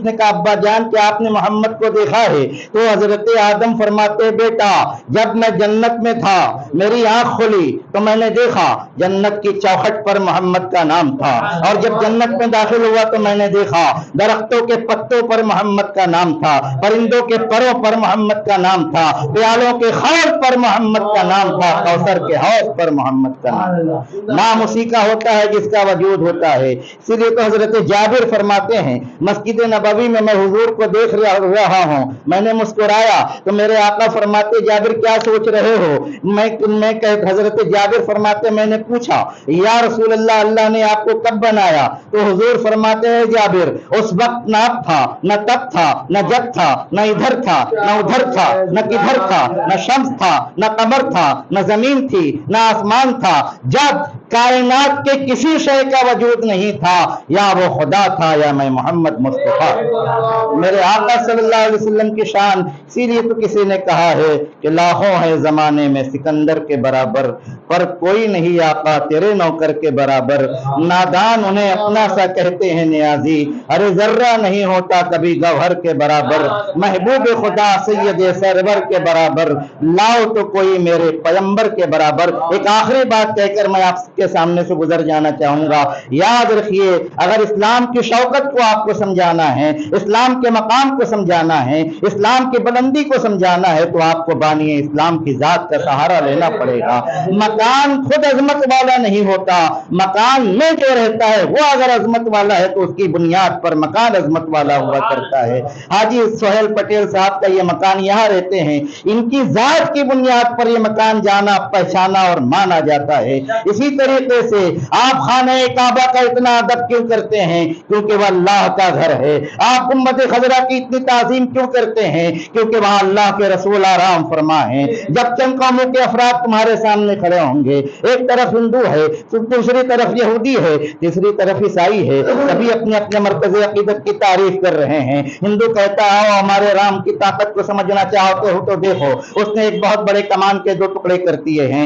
نے کہا ابا جان کیا آپ نے محمد کو دیکھا ہے؟ تو حضرت آدم فرماتے بیٹا جب میں جنت میں تھا میری آنکھ کھلی تو میں نے دیکھا جنت کی چوکھٹ پر محمد کا نام تھا, اور جب جنت میں داخل ہوا تو میں نے دیکھا درختوں کے پتوں پر محمد کا نام تھا, پرندوں کے پروں پر محمد کا نام تھا, پیالوں کے خور پر محمد کا نام تھا, کوثر کے حوض پر محمد کا نام. نام اسی کا ہوتا ہے جس کا وجود ہوتا ہے. اسی لیے تو حضرت جابر فرماتے ہیں مسجد نبوی میں حضور کو دیکھ رہا ہوں, میں نے مسکرایا تو میرے آقا فرماتے جابر کیا سوچ رہے ہو؟ حضرت جابر فرماتے میں نے پوچھا یا رسول اللہ اللہ نے آپ کو کب بنایا؟ تو حضور فرماتے ہیں جابر اس وقت نہ اب تھا نہ تب تھا نہ جب تھا نہ ادھر تھا نہ ادھر تھا نہ کدھر تھا نہ شمس تھا نہ قمر تھا نہ زمین تھی نہ آسمان تھا, جب کائنات کے کسی شے کا وجود نہیں تھا یا وہ خدا تھا یا میں محمد مصطفیٰ. میرے آقا صلی اللہ علیہ وسلم کی شان اسی لیے تو کسی نے کہا ہے کہ لاکھوں ہے زمانے میں سکندر کے برابر پر کوئی نہیں آقا تیرے نوکر کے برابر. نادان انہیں اپنا سا کہتے ہیں نیازی, ارے ذرہ نہیں ہوتا کبھی گوہر کے برابر. محبوب خدا سید سرور کے برابر لاؤ تو کوئی میرے پیغمبر کے برابر. ایک آخری بات کہہ کر میں آپ کے سامنے سے گزر جانا چاہوں گا. یاد رکھیے اگر اسلام کی شوکت کو آپ کو سمجھانا ہے, اسلام کے مقام کو سمجھانا ہے, اسلام کی بلندی کو سمجھانا ہے تو آپ کو بانی اسلام کی ذات کا سہارا لینا پڑے گا. مکان خود عظمت والا نہیں ہوتا, مکان میں جو رہتا ہے وہ اگر عظمت والا ہے تو اس کی بنیاد پر مکان عظمت والا ہوا کرتا ہے. حاجی سہیل پٹیل صاحب کا یہ مکان یہاں رہتے ہیں, ان کی ذات کی بنیاد پر یہ مکان جانا پہچانا اور مانا جاتا ہے. اسی طریقے سے آپ خانہ کعبہ کا اتنا ادب کیوں کرتے ہیں؟ کیونکہ وہ اللہ کا گھر ہے. آپ گنبد خضرا کی اتنی تعظیم کیوں کرتے ہیں؟ کیونکہ وہاں اللہ کے رسول آرام فرما ہیں. جب چند قوموں کے افراد تمہارے سامنے کھڑے ہوں گے, ایک طرف ہندو ہے, دوسری طرف یہودی ہے, تیسری طرف عیسائی ہے, سبھی اپنے اپنے مرکز عقیدت کی تعریف کر رہے ہیں. ہندو کہتا ہے ہمارے رام کی طاقت کو سمجھنا چاہتے ہو تو دیکھو اس نے ایک بہت بڑے کمان کے 2 ٹکڑے کر دیے ہیں.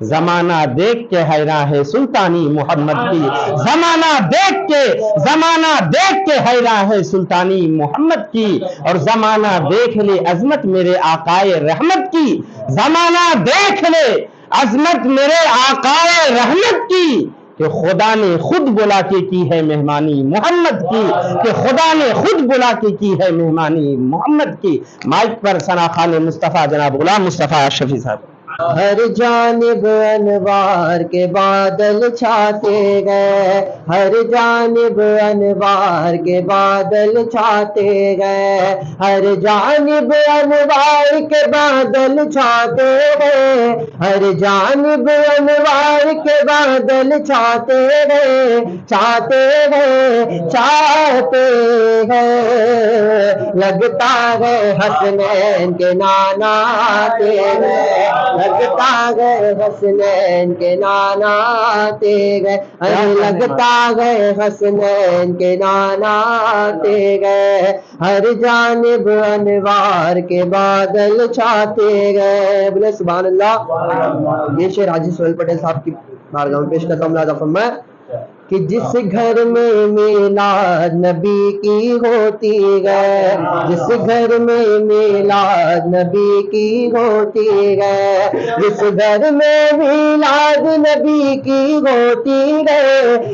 زمانہ دیکھ کے حیران ہے سلطانی محمد کی، زمانہ دیکھ کے حیران ہے سلطانی محمد کی، اور زمانہ دیکھ لے عظمت میرے آقائے رحمت کی، زمانہ دیکھ لے عظمت میرے آقائے رحمت کی، کہ خدا نے خود بلا کے کی ہے مہمانی محمد کی، کہ خدا نے خود بلا کے کی ہے مہمانی محمد کی۔ مائک پر ثنا خان مصطفیٰ جناب غلام مصطفیٰ شفیع صاحب۔ ہر جانب انوار کے بادل چھاتے گئے، ہر جانب انوار کے بادل چھاتے گئے، ہر جانب انوار کے بادل چھاتے گئے، ہر جانب انوار کے بادل چھاتے گئے، چھاتے گئے، چھاتے گئے، لگتا ہے حسنین کے نانا آتے گئے، لگتا گئے حسنین کے نانا آتے گئے، لگتا گئے حسنین کے نانا آتے گئے، ہر جانب انوار کے بادل چھاتے گئے۔ بولے سبحان اللہ۔ یہ شعر حاجی سہیل پٹیل صاحب کی بارگاہ میں پیش کرتا ہوں، ملاحظہ فرمائے کہ جس گھر میں میلاد نبی کی ہوتی ہے، جس گھر میں میلاد نبی کی ہوتی ہے، جس گھر میں میلاد نبی کی ہوتی ہے،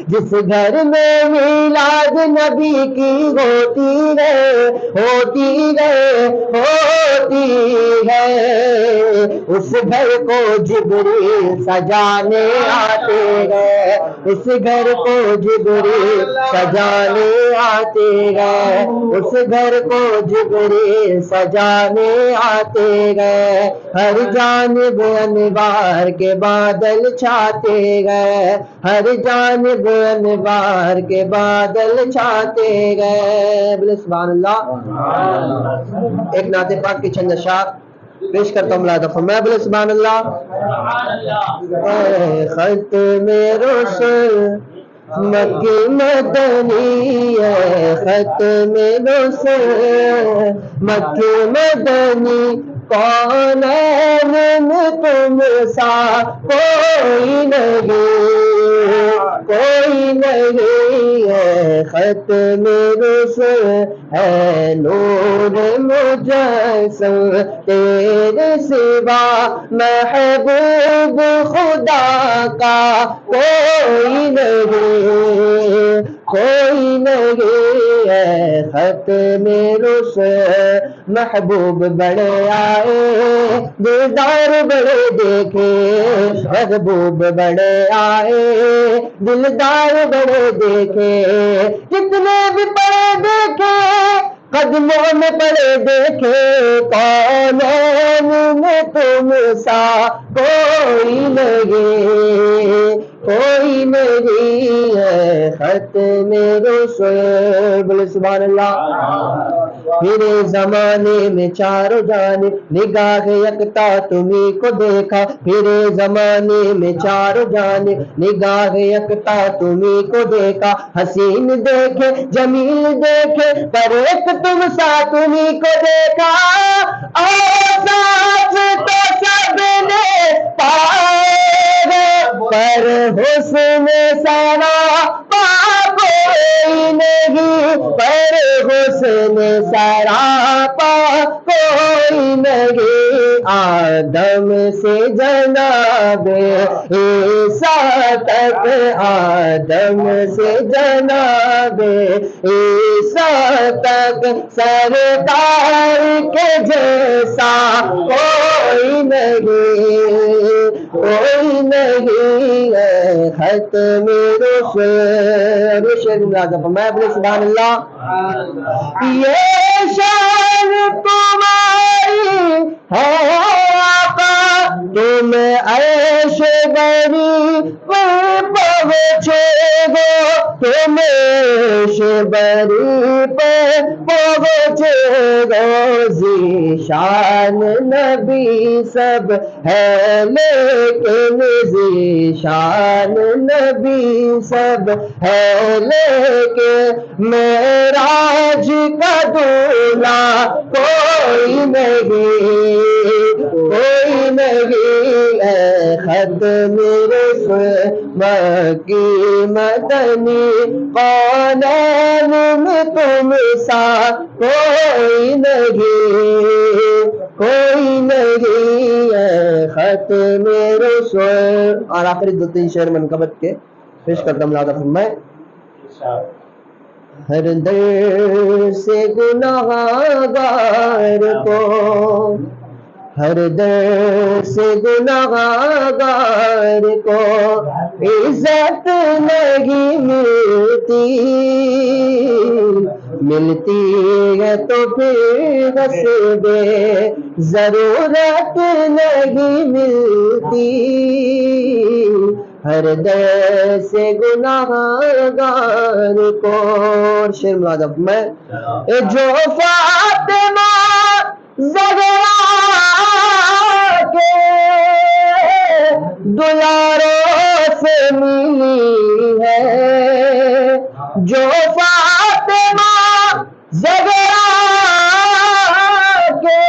جس گھر میں میلاد نبی کی ہوتی ہے، ہوتی ہے، ہوتی ہے، اس گھر کو جبریل سجانے آتے گئے، اس گھر کو جبریل سجانے آتے گئے، اس گھر کو جبریل سجانے آتے گئے، ہر جانب انوار کے بادل چھاتے گئے، ہر جانب انوار کے بادل چھاتے گئے۔ بولے سبحان اللہ۔ ایک نعت پاک کی چند اشعار پیش کرتا ہوں، ملاحظہ فرمائے، بولے سبحان اللہ۔ اے ختم رسل مکی مدنی، اے ختم رسل مکی مدنی، کونین میں تم سا کوئی نہیں، کوئی نہیں، ہے ختم رسل ہے نور مجسم، تیرے سوا محبوب خدا کا کوئی نہیں، کوئی نہیں، ہے ختم رسل۔ محبوب بڑے آئے دلدار بڑے دیکھے، محبوب بڑے آئے دلدار بڑے دیکھے، جتنے بھی پڑے دیکھے قدموں میں پڑے دیکھے، کونین میں تم سا کوئی نہیں، کوئی نہیں، ہے ختم رسل۔ بولے سبحان اللہ۔ میرے زمانے میں چاروں جانب نگاہ یکتا تمہیں کو دیکھا، میرے زمانے میں چاروں جانب نگاہ یکتا تمہیں کو دیکھا، حسین دیکھے جمیل دیکھے پر ایک تم سا تمہیں کو دیکھا، اور ساتھ تو سب نے پائے پر حسن سارا پا کوئی نہیں، پر حسن سارا پا کوئی نہیں، آدم سے جناب عیسیٰ تک، آدم سے جناب عیسیٰ تک، سرکار کے جیسا کوئی نہیں، کوئی نہیں، ہے ختم رسل۔ شعر ملاحظہ فرمائے، بولے سبحان اللہ۔ یہ شان تمہاری ہے آقا، تم عیش بری پر پہنچے گو، تم عیش بری پر پہنچے گو، ذیشان نبی سب ہے لیکن ذیشان نبی سب ہے لیکن، معراج کا دولہا کوئی نہیں، کوئی نہیں، ہے ختم رسول مکی مدنی قانون میں تم سا کوئی نہیں ہے ختم رسول. اور آخری دو تین شعر منقبت کے پیش کرتا ہوں. ملادہ فرمائے ہر در سے گناہگار کو ہر در سے گناہگار کو عزت نہیں ملتی ہے تو پھر غصب ضرورت نہیں ملتی. ہر در سے گناہگار کو. شعر ملادف میں جو فاطمہ زہرا کے دلاروں سے ملی ہے جو فاطمہ زہرا کے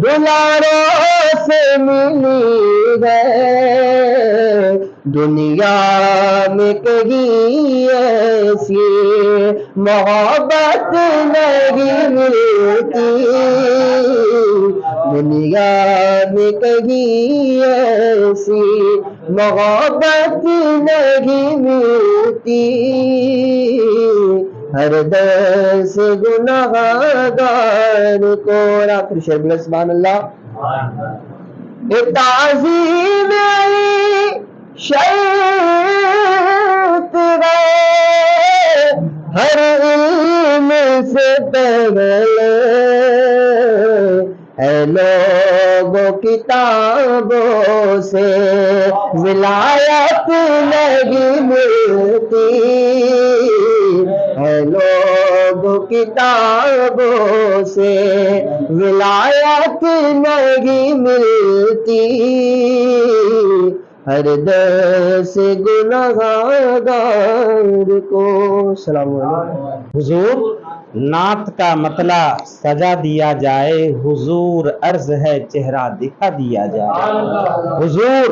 دلاروں سے ملی ہے دنیا میں کہیں ایسی محبت نہیں ملتی. دنیا میں کہیں ایسی محبت نہیں ملتی. ہر در سے گناہگار کو. آخر شعر سبحان اللہ. تعظیم شیط ہے ہر علم سے پہلے اے لوگوں کتابوں سے ولایت نہیں ملتی. اے لوگوں کتابوں سے ولایت نہیں ملتی. ہر در سے گناہگار کو. السلام علیکم. حضور نعت کا مطلع سجا دیا جائے حضور عرض ہے چہرہ دکھا دیا جائے. حضور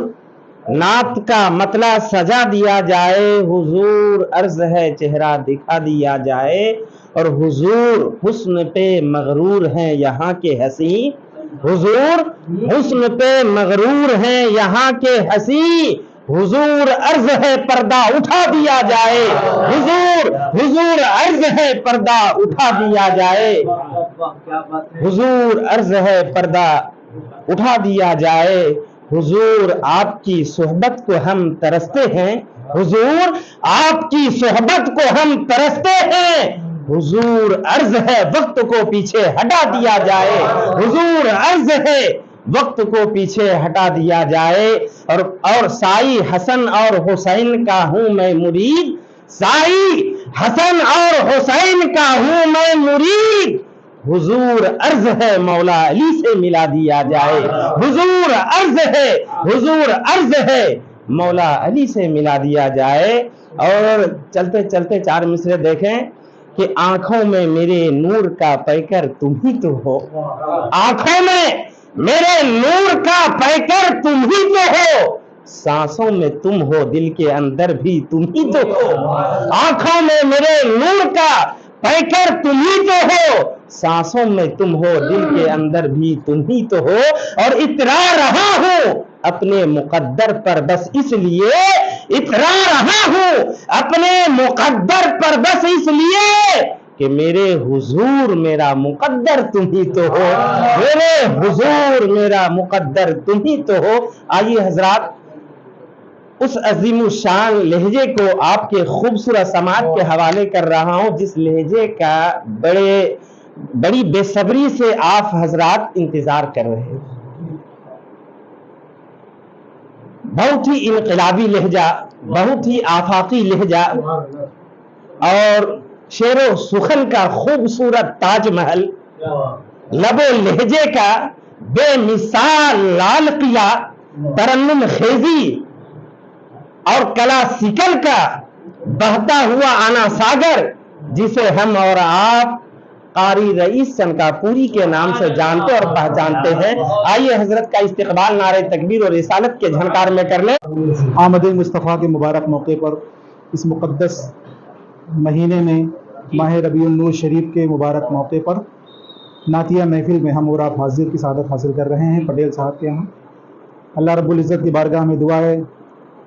نعت کا مطلع سجا دیا جائے حضور عرض ہے چہرہ دکھا دیا جائے. اور حضور حسن پہ مغرور ہیں یہاں کے ہنسی. حضور حسن پہ مغرور ہیں یہاں کے ہنسی. حضور عرض ہے پردہ اٹھا دیا جائے. حضور عرض ہے پردہ اٹھا دیا جائے. حضور عرض ہے پردہ اٹھا دیا جائے. حضور آپ کی صحبت کو ہم ترستے ہیں. حضور آپ کی صحبت کو ہم ترستے ہیں. حضور عرض ہے وقت کو پیچھے ہٹا دیا جائے. حضور عرض ہے وقت کو پیچھے ہٹا دیا جائے. اور سائی حسن اور حسین کا ہوں میں مرید. سائی حسن اور حسین کا ہوں میں مرید. حضور عرض ہے مولا علی سے ملا دیا جائے. حضور عرض ہے مولا علی سے ملا دیا جائے. اور چلتے چلتے چار مصرے دیکھیں کہ آنکھوں میں میرے نور کا پیکر تم ہی تو ہو. آنکھوں میں میرے نور کا پیکر تم ہی تو ہو. سانسوں میں تم ہو دل کے اندر بھی تم ہی تو ہو. آنکھوں میں میرے نور کا پیکر تم ہی تو ہو. سانسوں میں تم ہو دل کے اندر بھی تم ہی تو ہو. اور اترا رہا ہوں اپنے مقدر پر بس اس لیے. اترا رہا ہوں اپنے مقدر پر بس اس لیے کہ میرے حضور میرا مقدر تم ہی تو ہو. میرے حضور میرا مقدر تم ہی تو ہو. آئیے حضرات اس عظیم الشان لہجے کو آپ کے خوبصورت سماعت کے حوالے کر رہا ہوں جس لہجے کا بڑی بے صبری سے آپ حضرات انتظار کر رہے ہیں. بہت ہی انقلابی لہجہ, بہت ہی آفاقی لہجہ اور شعر و سخن کا خوبصورت تاج محل, لب و لہجے کا بے مثال لال قلعہ, ترنم خیزی اور کلاسیکل کا بہتا ہوا آنا ساگر جسے ہم اور آپ قاری رئیس چنکاپوری کے نام سے جانتے اور پہچانتے ہیں۔ آئیے حضرت کا استقبال نعرہ تکبیر اور رسالت کے جھنکار میں کر لیں۔ آمد مصطفیٰ کے مبارک موقع پر اس مقدس مہینے میں ماہ ربیع النور شریف کے مبارک موقع پر نعتیہ محفل میں ہم اور آپ حاضر کی سعادت حاصل کر رہے ہیں پٹیل صاحب کے یہاں۔ اللہ رب العزت کی بارگاہ میں دعا ہے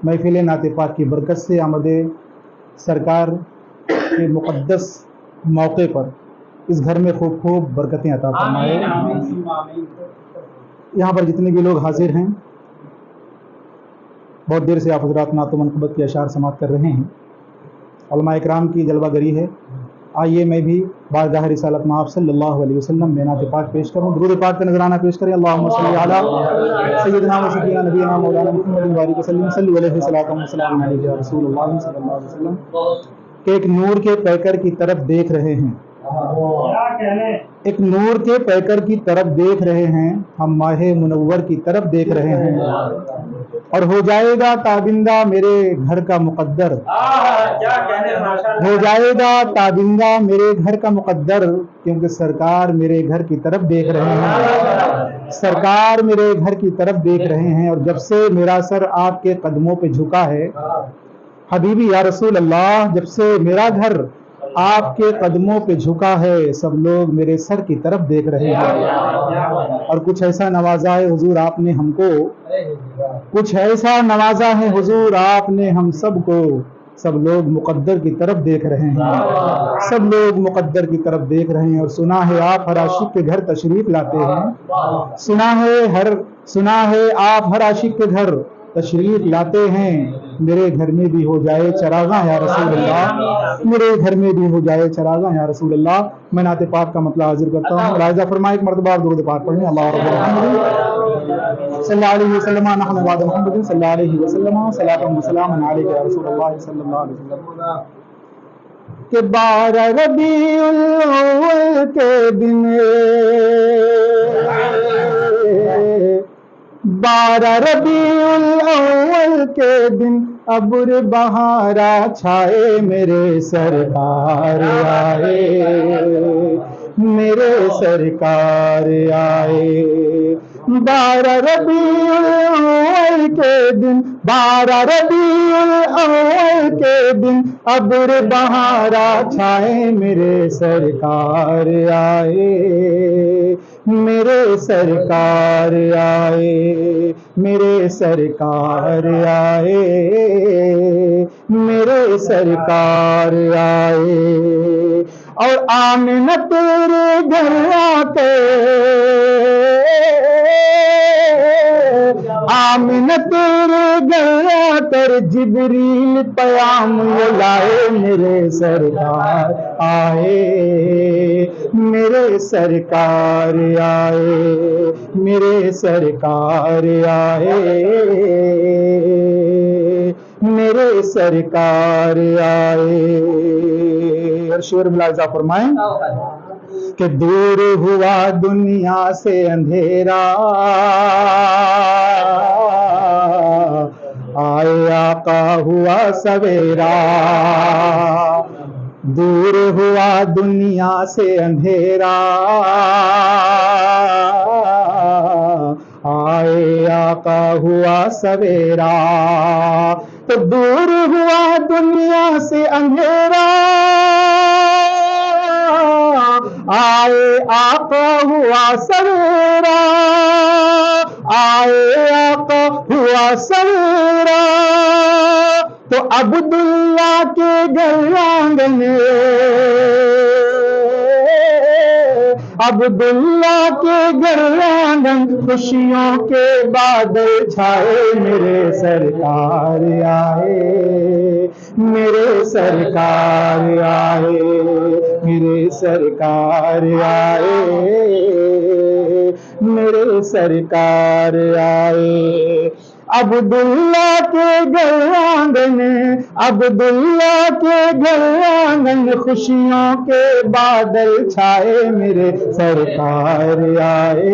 محفل نعت پاک کی برکت سے آمد سرکار کے مقدس موقع پر اس گھر میں خوب خوب برکتیں عطا فرمائے۔ یہاں پر جتنے بھی لوگ حاضر ہیں، بہت دیر سے آپ حضرات نعت و منقبت کے اشعار سماعت کر رہے ہیں، علماء اکرام کی جلوہ گری ہے۔ آئیے میں بھی بارگاہ رسالت میں آپ صلی اللہ علیہ وسلم میں نعت پاک پیش کروں، درود پاک کا نذرانہ پیش کریں۔ اللہم صلی علی سیدنا و شفیعنا نبینا مولانا محمد وآلہ وسلم صلی علیہ وسلم علیہ یا رسول اللہ صلی اللہ علیہ وسلم کہ ایک نور کے پیکر کی طرف دیکھ رہے ہیں، ایک نور کے پیکر کی طرف دیکھ رہے ہیں، ہم ماہ منور کی طرف دیکھ رہے ہیں، اور ہو جائے گا تابندہ میرے گھر کا مقدر، ہو جائے گا تابندہ میرے گھر کا مقدر، کیونکہ سرکار میرے گھر کی طرف دیکھ رہے ہیں، سرکار میرے گھر کی طرف دیکھ رہے ہیں۔ اور جب سے میرا سر آپ کے قدموں پہ جھکا ہے حبیبی یا رسول اللہ، جب سے میرا گھر آپ کے قدموں پہ جھکا ہے، سب لوگ میرے سر کی طرف دیکھ رہے ہیں۔ اور کچھ ایسا نوازا ہے حضور آپ نے ہم کو، کچھ ایسا نوازا ہے حضور آپ نے ہم سب کو، سب لوگ مقدر کی طرف دیکھ رہے ہیں، سب لوگ مقدر کی طرف دیکھ رہے ہیں۔ اور سنا ہے آپ ہر عاشق کے گھر تشریف لاتے ہیں، سنا ہے آپ ہر عاشق کے گھر تشریف لاتے ہیں، میرے گھر میں بھی ہو جائے چراغاں یا رسول اللہ، میرے گھر میں بھی ہو جائے چراغاں یا رسول اللہ۔ میں نعت پاک کا مطلع حاضر کرتا ہوں، ملاحظہ فرمائے ایک مرتبہ درود پاک پڑھیں۔ اللہ رب محمد صلی اللہ علیہ وسلم نحن بعد محمد صلی اللہ علیہ وسلم صلاۃ و سلام علیک یا رسول اللہ صلی اللہ علیہ وسلم۔ کہ 12 ربیع الاول کے دن، 12 ربیع الاول کے دن ابر بہارا چھائے، میرے سرکار آئے، میرے سرکار آئے۔ 12 ربیع الاول کے دن، 12 ربیع الاول کے دن ابر بہارا چھائے، میرے سرکار آئے، میرے سرکار آئے، میرے سرکار آئے، میرے سرکار آئے۔ اور آمنہ تیرے گھر آتے، آمنہ تیرے گھر آ کر جبریل پیام لائے، میرے سرکار آئے، میرے سرکار آئے، میرے سرکار آئے، میرے سرکار آئے۔ اور شعر ملاحظہ فرمائیں کہ دور ہوا دنیا سے اندھیرا، آئے آقا ہوا سویرا، دور ہوا دنیا سے اندھیرا، آئے آقا ہوا سویرا۔ تو دور ہوا دنیا سے اندھیرا، آئے آقا ہوا سویرا، آئے آقا ہوا سویرا۔ تو عبداللہ کے گھر آنگن، عبداللہ کے گھر آنگن خوشیوں کے بادل چھائے، میرے سرکار آئے، میرے سرکار آئے، میرے سرکار آئے، میرے سرکار آئے۔ عبداللہ کے گھر آنگن، عبداللہ کے گھر آنگن، خوشیوں کے بادل چھائے، میرے سرکار آئے،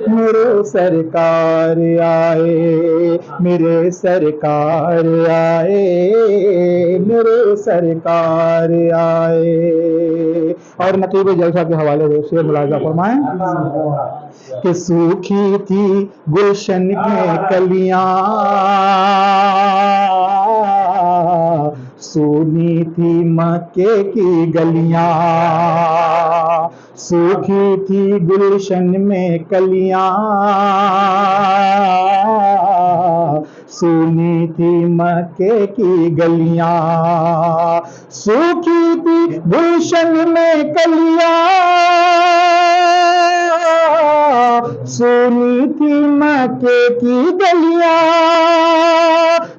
میرے سرکار آئے، میرے سرکار آئے، میرے سرکار آئے۔ اور نقیب جلسہ کے حوالے سے شعر ملاحظہ فرمائیں کہ سوکھی تھی گلشن کے کلیاں، سونی تھی مکے کی گلیاں، سوکھی تھی گلشن میں کلیاں، سونی تھی مکے کی گلیاں، سوکھی تھی گلشن میں کلیاں، سونی تھی مکے کی گلیاں،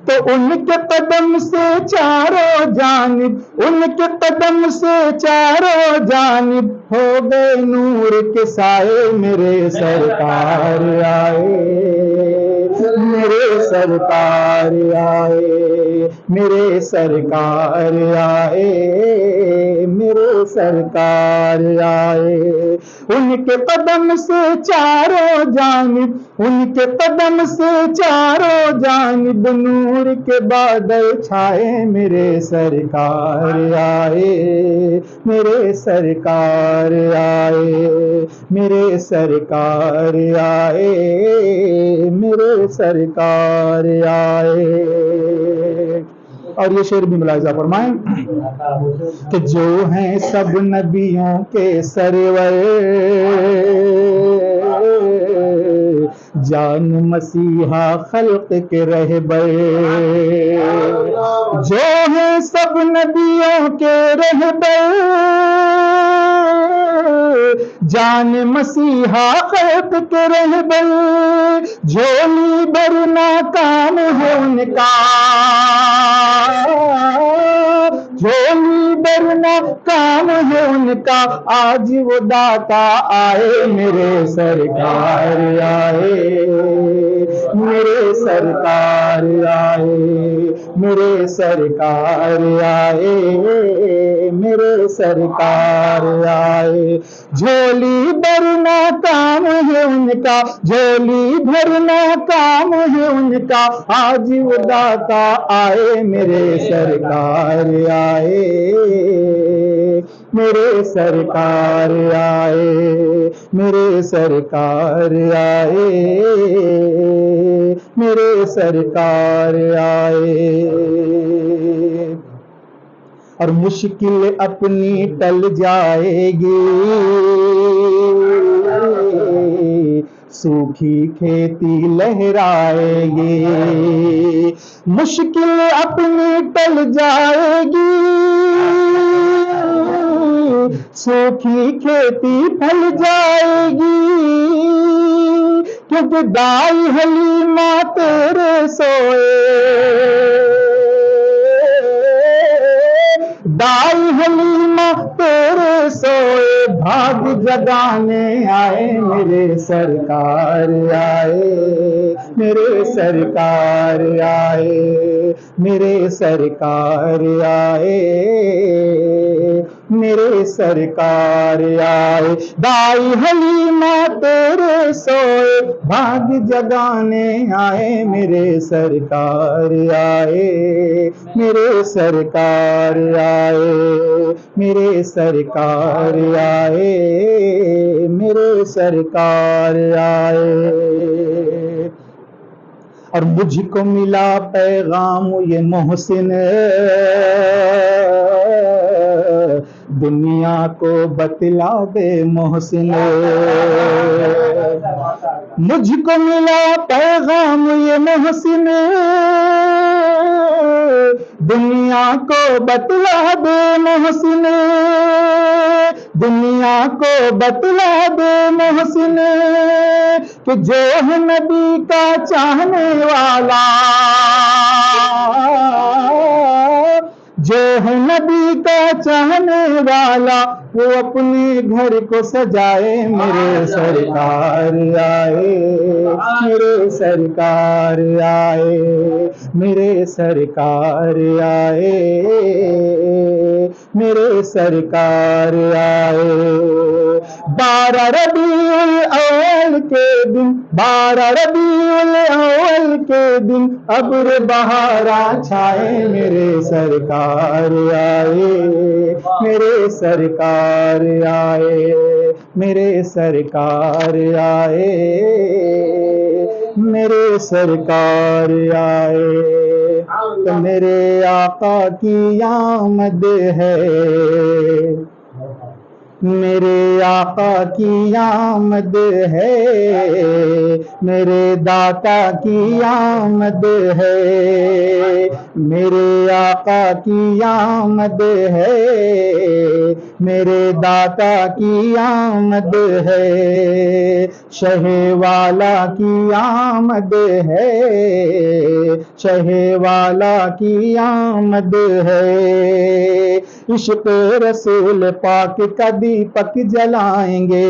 تو ان کے قدم سے چاروں جانب، ان کے قدم سے چاروں جانب ہو گئے نور کے سائے، میرے سرکار آئے، میرے سرکار آئے، میرے سرکار آئے، میرے سرکار آئے۔ ان کے قدم سے چاروں جانب، ان کے قدم سے چاروں جانب نور کے بادل چھائے، میرے سرکار آئے، میرے سرکار آئے، میرے سرکار آئے، میرے سرکار آئے۔ اور یہ شعر بھی ملاحظہ فرمائیں کہ جو ہیں سب نبیوں کے سرور، جان مسیحا خلق کے رہبر، جو ہیں سب نبیوں کے رہبر، جان مسیحا خلق کے رہبر، جھولی بھرنا کام ہے ان کا، جھولی بھرنا کام ہے ان کا، آج وہ داتا آئے، میرے سرکار آئے، میرے سرکار آئے، میرے سرکار آئے، میرے سرکار آئے۔ جھولی بھرنا کام ہے ان کا، جھولی بھرنا کام ہے ان کا، آج وہ داتا آئے، میرے سرکار آئے، میرے سرکار آئے، میرے سرکار آئے، میرے سرکار آئے۔ اور مشکل اپنی ٹل جائے گی، سوکھی کھیتی لہرائے گی، مشکل اپنی ٹل جائے گی، سوکھی کھیتی پھل جائے گی، کیونکہ دائی حلیمہ تیرے سوئے، دائی حلیمہ تیرے سوئے، بھاگ جگانے آئے، میرے سرکار آئے، میرے سرکار آئے، میرے سرکار آئے، میرے سرکار آئے۔ دائی حلیمہ تیرے سوئے، بھاگ جگانے آئے، میرے سرکار آئے، میرے سرکار آئے، میرے سرکار آئے، میرے سرکار آئے۔ اور مجھ کو ملا پیغام یہ محسن، دنیا کو بتلا دے محسن، مجھ کو ملا پیغام یہ محسن، دنیا کو بتلا دے محسن، دنیا کو بتلا دے محسن، کہ جو ہے نبی کا چاہنے والا، جو ہے نبی کا چاہنے والا وہ اپنے گھر کو سجائے میرے سرکار آئے میرے سرکار آئے میرے سرکار آئے میرے سرکار آئے 12 ربیع الاول کے دن 12 ربیع الاول کے دن ابر بہارا چھائے میرے سرکار آئے میرے سرکار آئے میرے سرکار آئے میرے سرکار آئے تو میرے آقا کی آمد ہے میرے آقا کی آمد ہے میرے داتا کی آمد ہے میرے آقا کی آمد ہے میرے داتا کی آمد ہے شہ والا کی آمد ہے شہ والا کی آمد ہے عشق رسول پاک کا دیپک جلائیں گے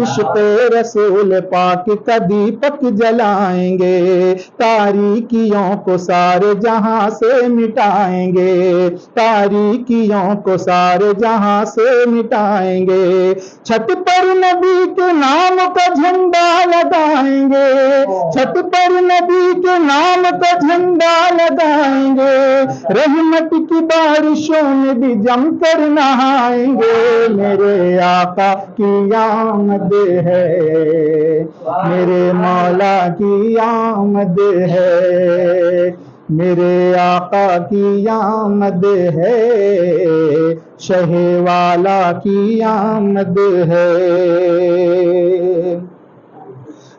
عشق رسول پاک کا دیپک جلائیں گے تاریکیوں کو سارے جہاں سے مٹائیں گے تاریکیوں کو سارے جہاں سے مٹائیں گے چھت پر نبی کے نام کا جھنڈا لگائیں گے چھت پر نبی کے نام کا جھنڈا لگائیں گے رحمت کی بارشوں میں بھی جم کر نہائیں گے میرے آقا کی آمد ہے میرے مولا کی آمد ہے میرے آقا کی آمد ہے شہ والا کی آمد ہے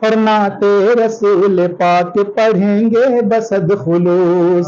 اور نعت رسول پاک پڑھیں گے بصد خلوص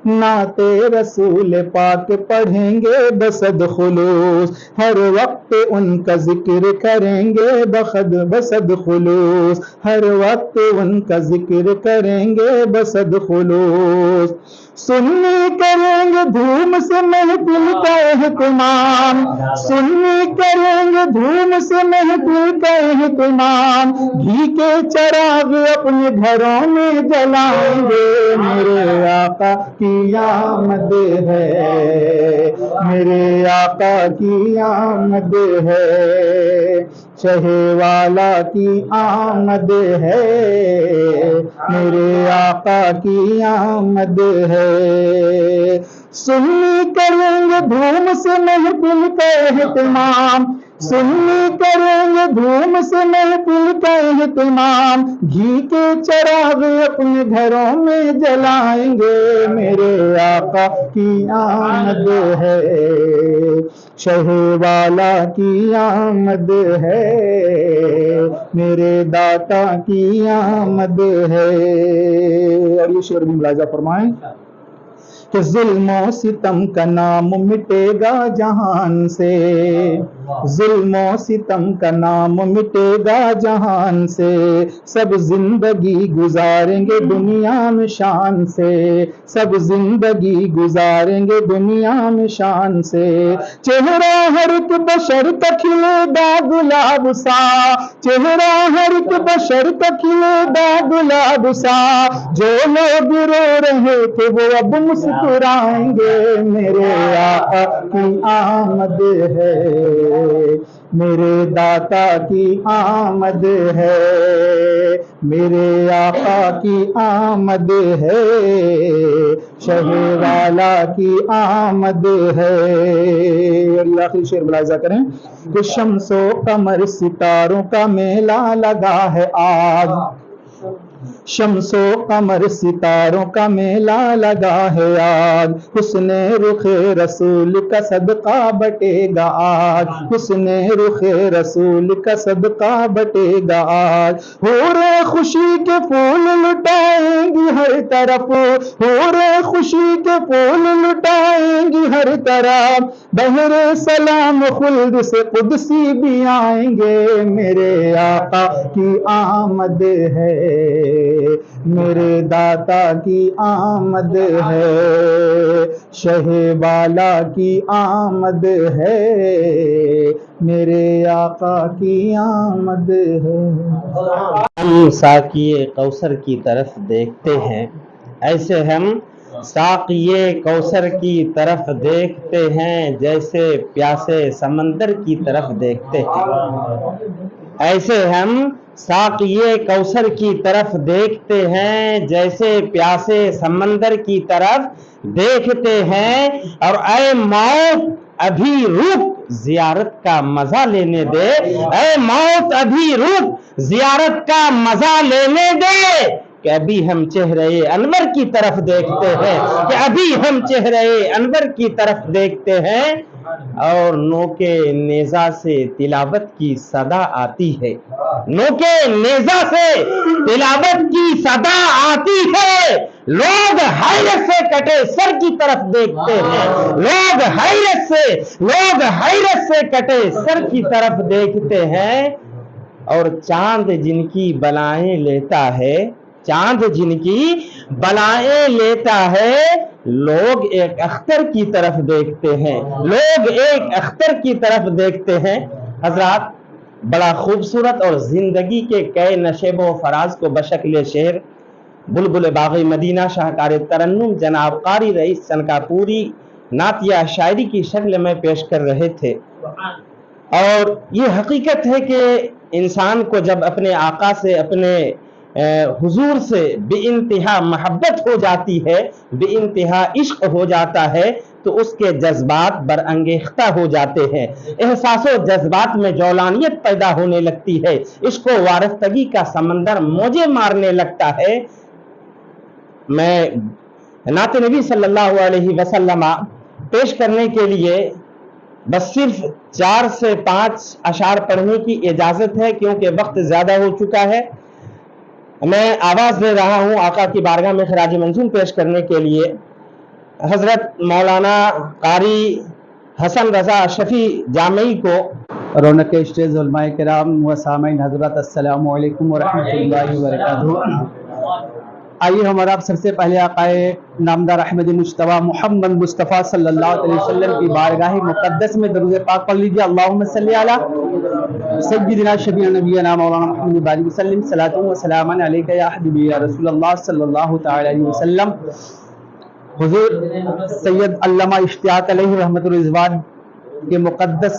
نعت رسول پاک پڑھیں گے بصد خلوص ہر وقت ان کا ذکر کریں گے بصد خلوص ہر وقت ان کا ذکر کریں گے بصد خلوص سنی کریں گے دھوم سے محفل کا اہتمام سنی کریں گے دھوم سے محفل کا اہتمام گھی کے چراغ اپنے گھروں میں جلائیں گے میرے آقا کی آمد ہے میرے آقا کی آمد ہے شہ والا کی آمد ہے میرے آقا کی آمد ہے سنی کریں گے دھوم سے محفل کا اہتمام سنی کریں گے دھوم سے محفل کا اہتمام گھی کے چراغ اپنے گھروں میں جلائیں گے میرے آقا کی آمد ہے شہ والا کی آمد ہے میرے داتا کی آمد ہے اور یہ شعر بھی ملاحظہ فرمائیں کہ ظلم و ستم کا نام مٹے گا جہان سے ظلم و ستم کا نام مٹے گا جہان سے سب زندگی گزاریں گے دنیا میں شان سے سب زندگی گزاریں گے دنیا میں شان سے چہرہ ہر ایک بشر کا کھلے گا گلاب سا چہرہ ہر ایک بشر کا کھلے گا گلاب سا جو لوگ رو رہے تھے وہ اب مسکرائیں گے میرے آقا کی آمد ہے میرے داتا کی آمد ہے میرے آقا کی آمد ہے شہ والا کی آمد ہے اور آخری شعر ملاحظہ کریں کہ شمس و قمر ستاروں کا میلہ لگا ہے آج شمس و قمر ستاروں کا میلہ لگا ہے آج حسن رخ رسول کا صدقہ بٹے گا آج حسن رخ رسول کا صدقہ بٹے گا آج حور خوشی کے پھول لٹائیں گی ہر طرف حور خوشی کے پھول لٹائیں گی ہر طرف بہر سلام خلد سے قدسی بھی آئیں گے میرے آقا کی آمد ہے میرے داتا کی آمد ہے، شہ بالا کی آمد ہے، میرے آقا کی آمد ہے۔ ہم ساقی کوثر کی طرف دیکھتے ہیں، ایسے ہم ساقی کوثر کی طرف دیکھتے ہیں جیسے پیاسے سمندر کی طرف دیکھتے ہیں، ایسے ہم ساقی کوثر کی طرف دیکھتے ہیں جیسے پیاسے سمندر کی طرف دیکھتے ہیں۔ اور اے موت ابھی رک زیارت کا مزہ لینے دے، اے موت ابھی رک زیارت کا مزہ لینے دے، کہ ابھی ہم چہرے انور کی طرف دیکھتے ہیں، کہ ابھی ہم چہرے انور کی طرف دیکھتے ہیں۔ اور نوکے نیزہ سے تلاوت کی صدا آتی ہے، نوکے نیزہ سے تلاوت کی صدا آتی ہے، لوگ حیرت سے کٹے سر کی طرف دیکھتے ہیں، لوگ حیرت سے کٹے سر کی طرف دیکھتے ہیں۔ اور چاند جن کی بلائیں لیتا ہے، چاند جن کی بلائیں لیتا ہے، لوگ ایک اختر کی طرف دیکھتے ہیں، لوگ ایک اختر کی طرف دیکھتے ہیں۔ حضرات، بڑا خوبصورت اور زندگی کے کئے نشیب و فراز کو بشکل شعر بلبل باغ مدینہ شاہکار ترنم جناب قاری رئیس چنکاپوری نعتیہ شاعری کی شکل میں پیش کر رہے تھے۔ اور یہ حقیقت ہے کہ انسان کو جب اپنے آقا سے، اپنے حضور سے بے انتہا محبت ہو جاتی ہے، بے انتہا عشق ہو جاتا ہے، تو اس کے جذبات برانگیختہ ہو جاتے ہیں، احساس و جذبات میں جولانیت پیدا ہونے لگتی ہے، عشق و وارفتگی کا سمندر موجیں مارنے لگتا ہے۔ میں نعت نبی صلی اللہ علیہ وسلم پیش کرنے کے لیے بس صرف 4 سے 5 اشعار پڑھنے کی اجازت ہے، کیونکہ وقت زیادہ ہو چکا ہے۔ میں آواز دے رہا ہوں آقا کی بارگاہ میں خراج منظور پیش کرنے کے لیے حضرت مولانا قاری حسن رضا شفیع جامعی کو۔ رونق اسٹیج علماء کرام و سامعین حضرات، السلام علیکم ورحمۃ اللہ وبرکاتہ۔ آئیے ہم اور آپ سب سے پہلے آقائے نامدار احمد مجتبیٰ محمد مصطفیٰ صلی اللہ علیہ وسلم کی بارگاہ مقدس میں درود پاک پڑھ لیجیے۔ اللہم صلی علی سیدنا شفیع نبینا مولانا محمد بارک وسلم، صلاۃ و سلام علیک یا حبیبی یا رسول اللہ صلی اللہ تعالی علیہ وسلم۔ حضور سید علامہ اشتیاق علیہ رحمت الرضوان کے مقدس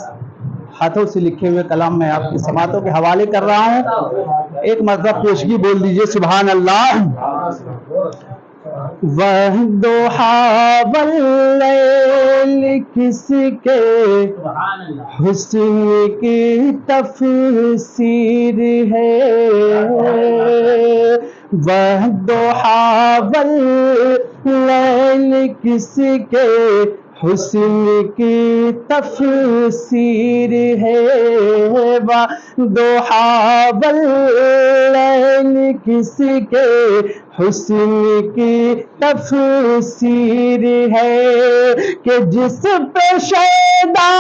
ہاتھوں سے لکھے ہوئے کلام میں آپ کی سماعتوں کے حوالے کر رہا ہوں۔ ایک مرتبہ پیشگی بول دیجئے سبحان اللہ۔ وَالضُّحَىٰ وَاللَّيْلِ کس کے حسن کی تفسیر ہے، وَالضُّحَىٰ وَاللَّيْلِ کس کے حسن کی تفسیر ہے، وَالضُّحَىٰ وَاللَّيْلِ کس کے حسن کی تفسیر ہے، کہ جس پہ شیدا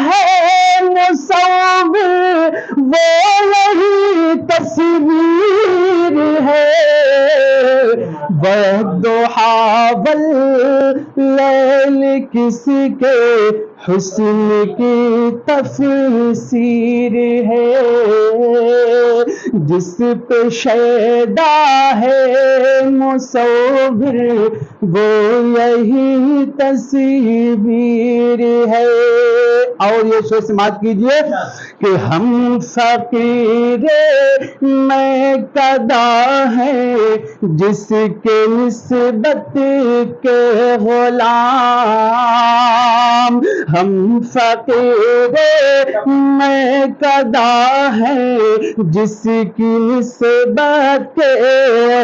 ہے مصور، وہ یہی تصویر ہے، وَالضُّحَىٰ وَاللَّيْلِ کس کے حسن کی تفسیر ہے، جس پہ شیدا ہے مصور، وہ یہی تصویر ہے۔ اور یہ شعر سماعت کیجئے کہ ہم فقیر میں قدا ہیں جس کے نسبت کے غلام، ہم فقیر میں قدا ہیں جس کی نسبت کے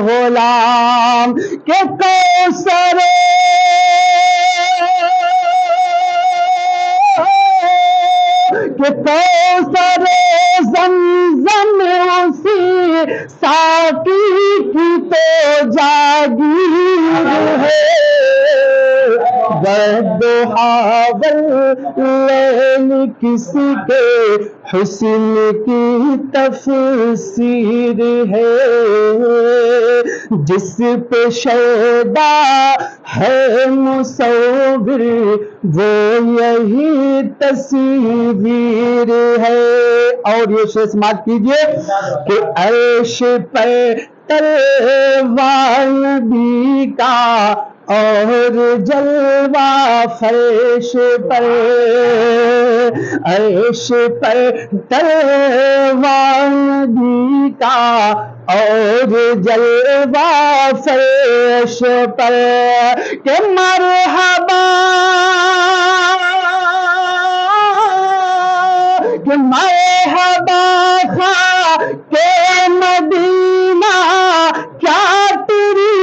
غلام، کہ کوثر زمزم اسی ساقی کی تو جاگیر ہے، والضحى واللیل کس کے حسن کی تفسیر ہے، جس پہ شیدا ہے مصور وہ یہی تصویر ہے۔ اور یہ شعر سماعت کیجئے کہ عرش پر تلوہ نبی کا اور جلوہ فرش پر، عرش پر تلوہ نبی کا اور جلوہ فرش پر، کہ مرحبا کہ مرحبا خواہ کہ مدینہ کیا تیری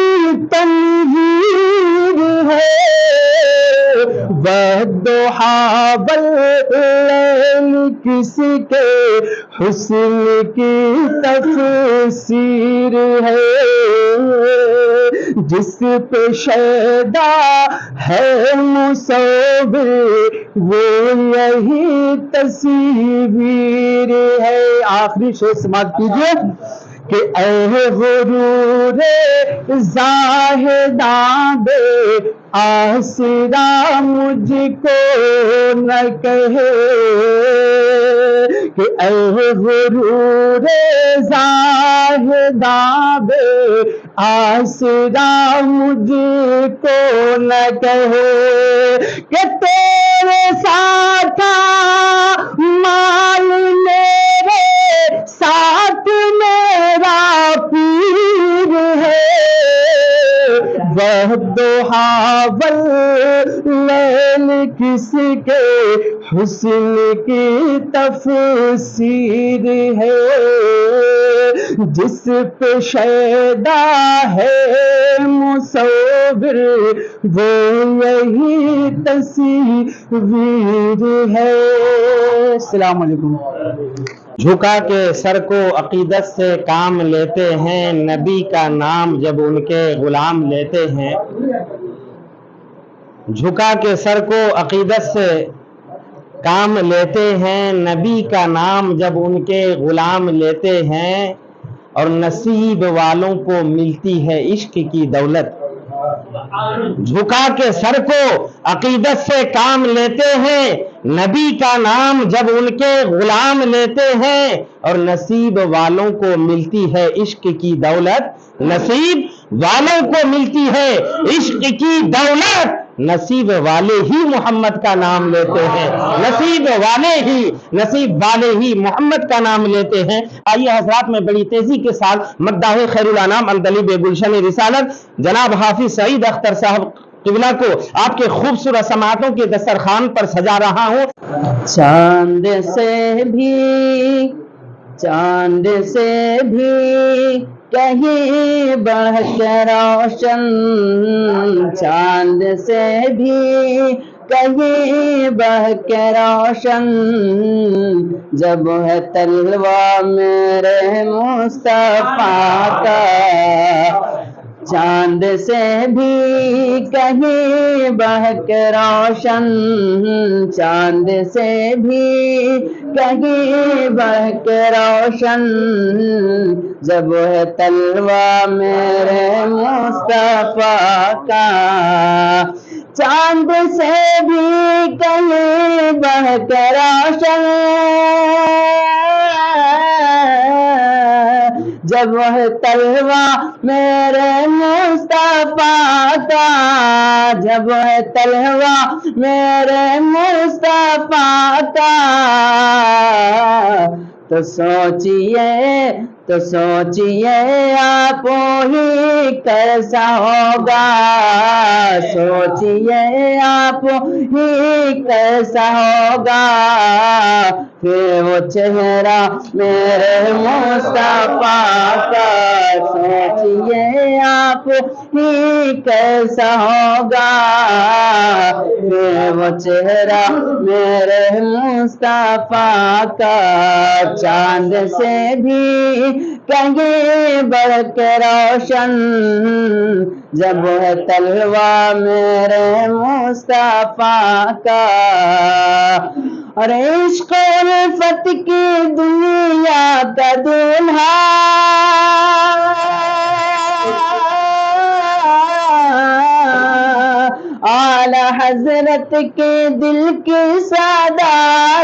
تنویر ہے، والضحیٰ واللیل کس کے حسن کی تفسیر ہے، جس پہ شیدا ہے مصور وہ یہی تصویر ہے۔ آخری شعر سماعت کیجئے کہ اے غرور زاہداں بے آسرا مجھ کو نہ کہے، کہ اے غرور زاہداں بے آسرا مجھ کو نہ کہے، کہ تیرے ساتھ مال میرے ساتھ میرا پیر ہے، والضحیٰ واللیل کس کے حسن کی تفسیر ہے، جس پہ شیدا ہے مصور وہ یہی تصویر ہے۔ السلام علیکم۔ جھکا کے سر کو عقیدت سے کام لیتے ہیں، نبی کا نام جب ان کے غلام لیتے ہیں، جھکا کے سر کو عقیدت سے کام لیتے ہیں، نبی کا نام جب ان کے غلام لیتے ہیں، اور نصیب والوں کو ملتی ہے عشق کی دولت۔ جھکا کے سر کو عقیدت سے کام لیتے ہیں، نبی کا نام جب ان کے غلام لیتے ہیں، اور نصیب والوں کو ملتی ہے عشق کی دولت، نصیب والوں کو ملتی ہے عشق کی دولت، نصیب والے ہی محمد کا نام لیتے ہیں، نصیب والے ہی محمد کا نام لیتے ہیں۔ آئیے حضرات میں بڑی تیزی کے ساتھ مداح خیر الانام اندلیب گلشن رسالت جناب حافظ سعید اختر صاحب قبلہ کو آپ کے خوبصورت سماعتوں کے دسترخوان پر سجا رہا ہوں۔ چاند سے بھی کہیں بڑھ کے روشن، چاند سے بھی کہیں بڑھ کے روشن، جب ہے تلوہ میرے مصطفیٰ کا، چاند سے بھی کہیں بڑھ کے روشن، چاند سے بھی کہیں بڑھ کے روشن، جب ہے تلوہ میرے مصطفیٰ کا، چاند سے بھی کہیں بڑھ کے روشن، جب ہے تلوہ میرے مصطفیٰ کا، جب ہے تلوہ میرے مصطفیٰ کا، تو سوچئے آپ ہی کیسا ہوگا، سوچئے آپ ہی کیسا ہوگا، پھر وہ چہرہ میرے مصطفیٰ کا، سوچئے آپ ہی کیسا ہوگا، پھر وہ چہرہ میرے مصطفیٰ کا، چاند سے بھی کہیں بڑھ کے روشن جب ہے تلوہ میرے مصطفیٰ کا اور عشق و الفت کی دنیا کا دولہا اعلی حضرت کے دل کی سادہ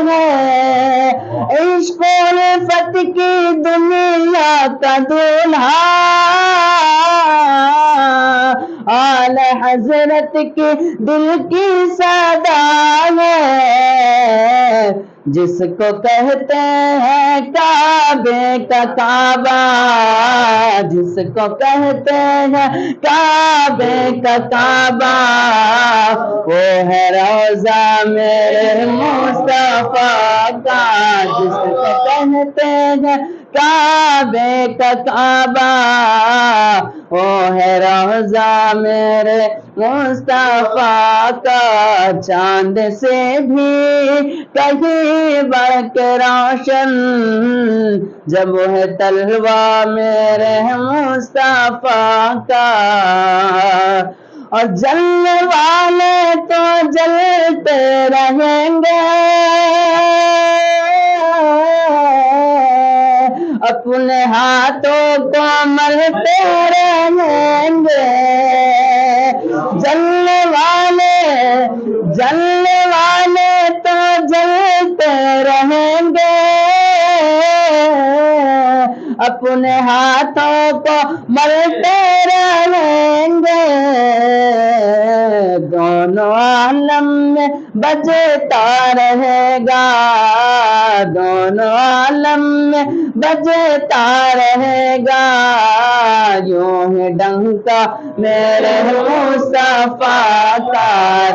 ہے عشق و الفت کی دنیا کا دولہا اعلی حضرت کے دل کی سادہ ہے جس کو کہتے ہیں کعبے کا کعبہ جس کو کہتے ہیں کعبے کا کعبہ وہ ہے روضہ میرے مصطفیٰ کا جس کو کہتے ہیں کعبے کا کعبہ وہ ہے روضہ میرے مصطفیٰ کا چاند سے بھی کہیں بڑھ کے روشن جب وہ ہے تلوہ میرے مصطفیٰ کا اور جلنے والے تو جلتے رہیں گے اپنے ہاتھوں کو ملتے رہیں گے جلنے والے تو جلتے رہیں گے اپنے ہاتھوں کو ملتے رہیں گے دونوں عالم میں بجتا رہے گا دونوں عالم میں بجتا رہے گا یوں ہی ڈنکا میرے مصطفیٰ کا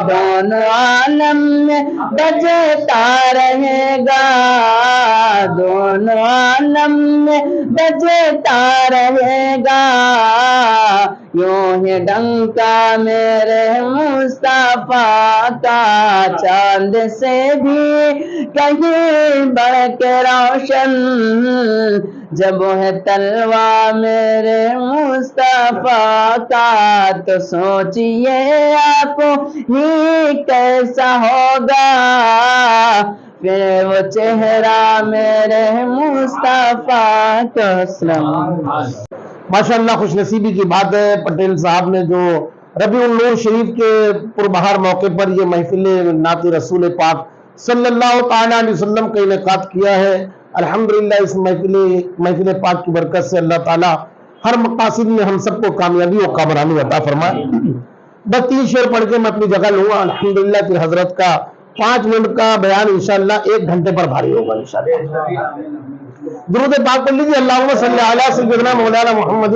دونوں عالم میں بجتا رہے گا دونوں عالم میں بجتا رہے گا یوں ہی ڈنکا میرے مصطفیٰ کا چاند سے بھی کہیں بڑھ کے روشن جب وہ ہے تلوہ میرے مصطفیٰ کا تو سوچئے آپ ہی کیسا ہوگا پھر وہ چہرہ میرے مصطفیٰ کا سلام ماشاءاللہ خوش نصیبی کی بات ہے پٹیل صاحب نے جو ربیع النور شریف کے پربہار موقع پر یہ محفل نعت رسول پاک صلی اللہ تعالیٰ علیہ وسلم کا انعقاد کیا ہے الحمدللہ اس محفل پاک کی برکت سے اللہ تعالیٰ ہر مقاصد میں ہم سب کو کامیابی اور کامرانی عطا فرمائے بس 3 شعر پڑھ کے میں اپنی جگہ لوں گا الحمدللہ پھر حضرت کا 5 منٹ کا بیان انشاءاللہ 1 گھنٹے پر بھاری ہوگا انشاءاللہ درود پاک پڑھ لیجیے اللہم صلی علی سیدنا مولانا محمد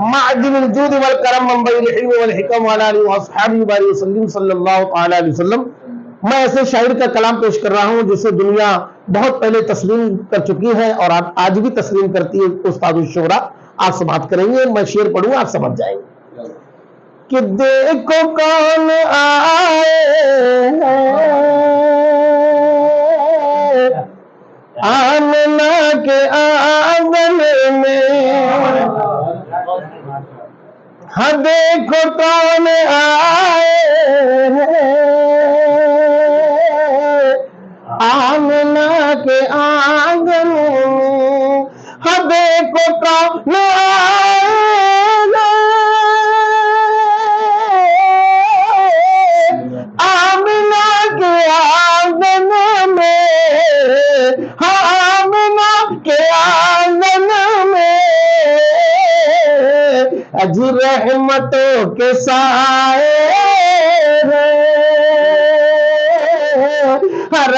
معدن الجود والکرم منبع الحلم والحکم وعلی آلہ واصحابہ وبارک وسلم صلی اللہ تعالی علیہ وسلم میں ایسے شاعر کا کلام پیش کر رہا ہوں جسے دنیا بہت پہلے تسلیم کر چکی ہے اور آج بھی تسلیم کرتی ہے استاد الشعراء آپ سماعت کریں گے میں شعر پڑھوں آپ سمجھ جائیں گے کہ دیکھو کون آئے آمنہ کے آنگن میں ہاں دیکھو کون آئے آمنہ کے آنگن میں ہاں دیکھو کون آئے آمنہ کے آنگن میں آمنہ کے آنگن میں اج رحمتوں کے سائے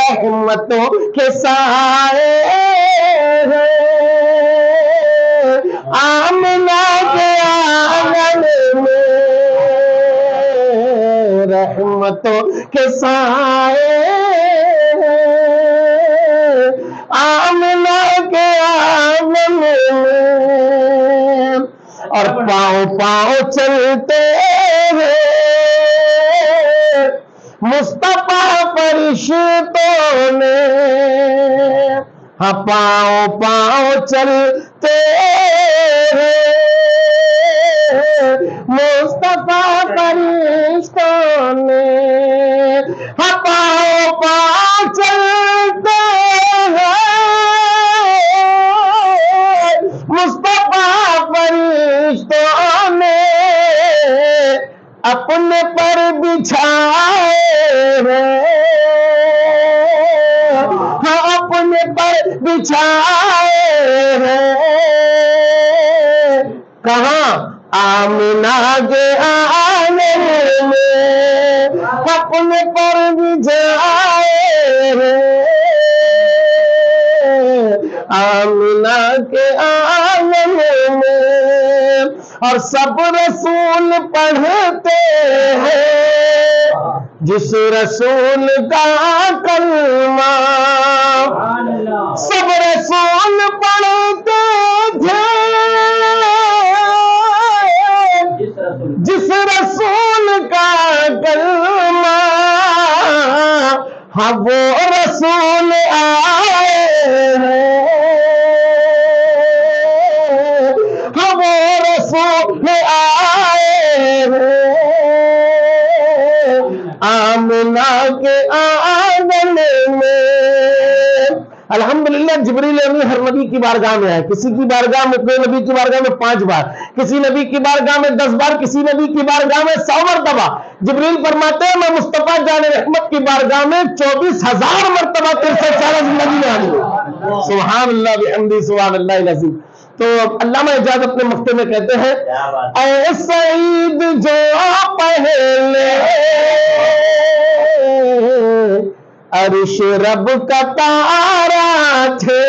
رحمتوں کے سائے آمنہ کے آنگن میں رحمتوں کے سائے آمنہ کے آنگن میں اور پاؤں پاؤں چلتے ہیں مصطفیٰ فرشتوں نے ہاں پاؤں پاؤں چلتے تیرے مصطفیٰ فرشتوں نے پاؤں پاؤں چلتے ہیں مصطفیٰ فرشتوں نے اپنے پر بچھائے ہیں اپنے پر بچھائے ہیں کہاں آمنہ کے آنگن میں اپنے پر بچھائے ہیں آمنہ کے آنگن میں اور سب رسول پڑھتے ہیں جس رسول کا کلمہ سب رسول پڑھتے تھے جس رسول کا کلمہ ہاں وہ رسول آئے ہیں ہاں وہ رسول آئے ہیں آمنہ کے آنگن میں الحمدللہ جبریل امین ہر نبی کی بارگاہ میں ہے کسی کی بارگاہ میں کوئی نبی کی بارگاہ میں 5 بار کسی نبی کی بارگاہ میں 10 بار کسی نبی کی بارگاہ میں 100 مرتبہ جبریل فرماتے ہیں میں مصطفیٰ جان رحمت کی بارگاہ میں 24,000 مرتبہ 340 زندگی میں آئی ہوں سبحان اللہ بحمدہ سبحان اللہ العظیم تو علامہ اعجاز اپنے مقطع میں کہتے ہیں اے سعید جو پہلے عرش رب کا تارا تھے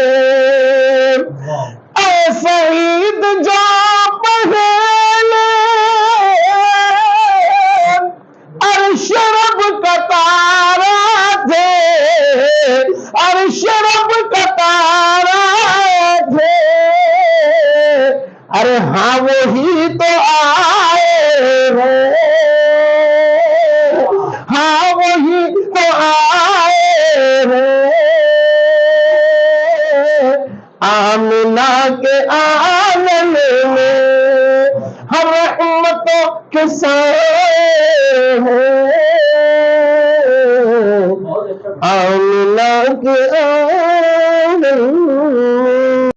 اے سعید جو پہلے عرش رب کا تارا تھے عرش رب کا تارا تھے ارے ہاں وہی تو آئے ہیں ہاں وہی تو آئے ہیں آمنہ کے آنگن میں ہر رحمتوں کے سائے ہیں آمنہ کے آنگن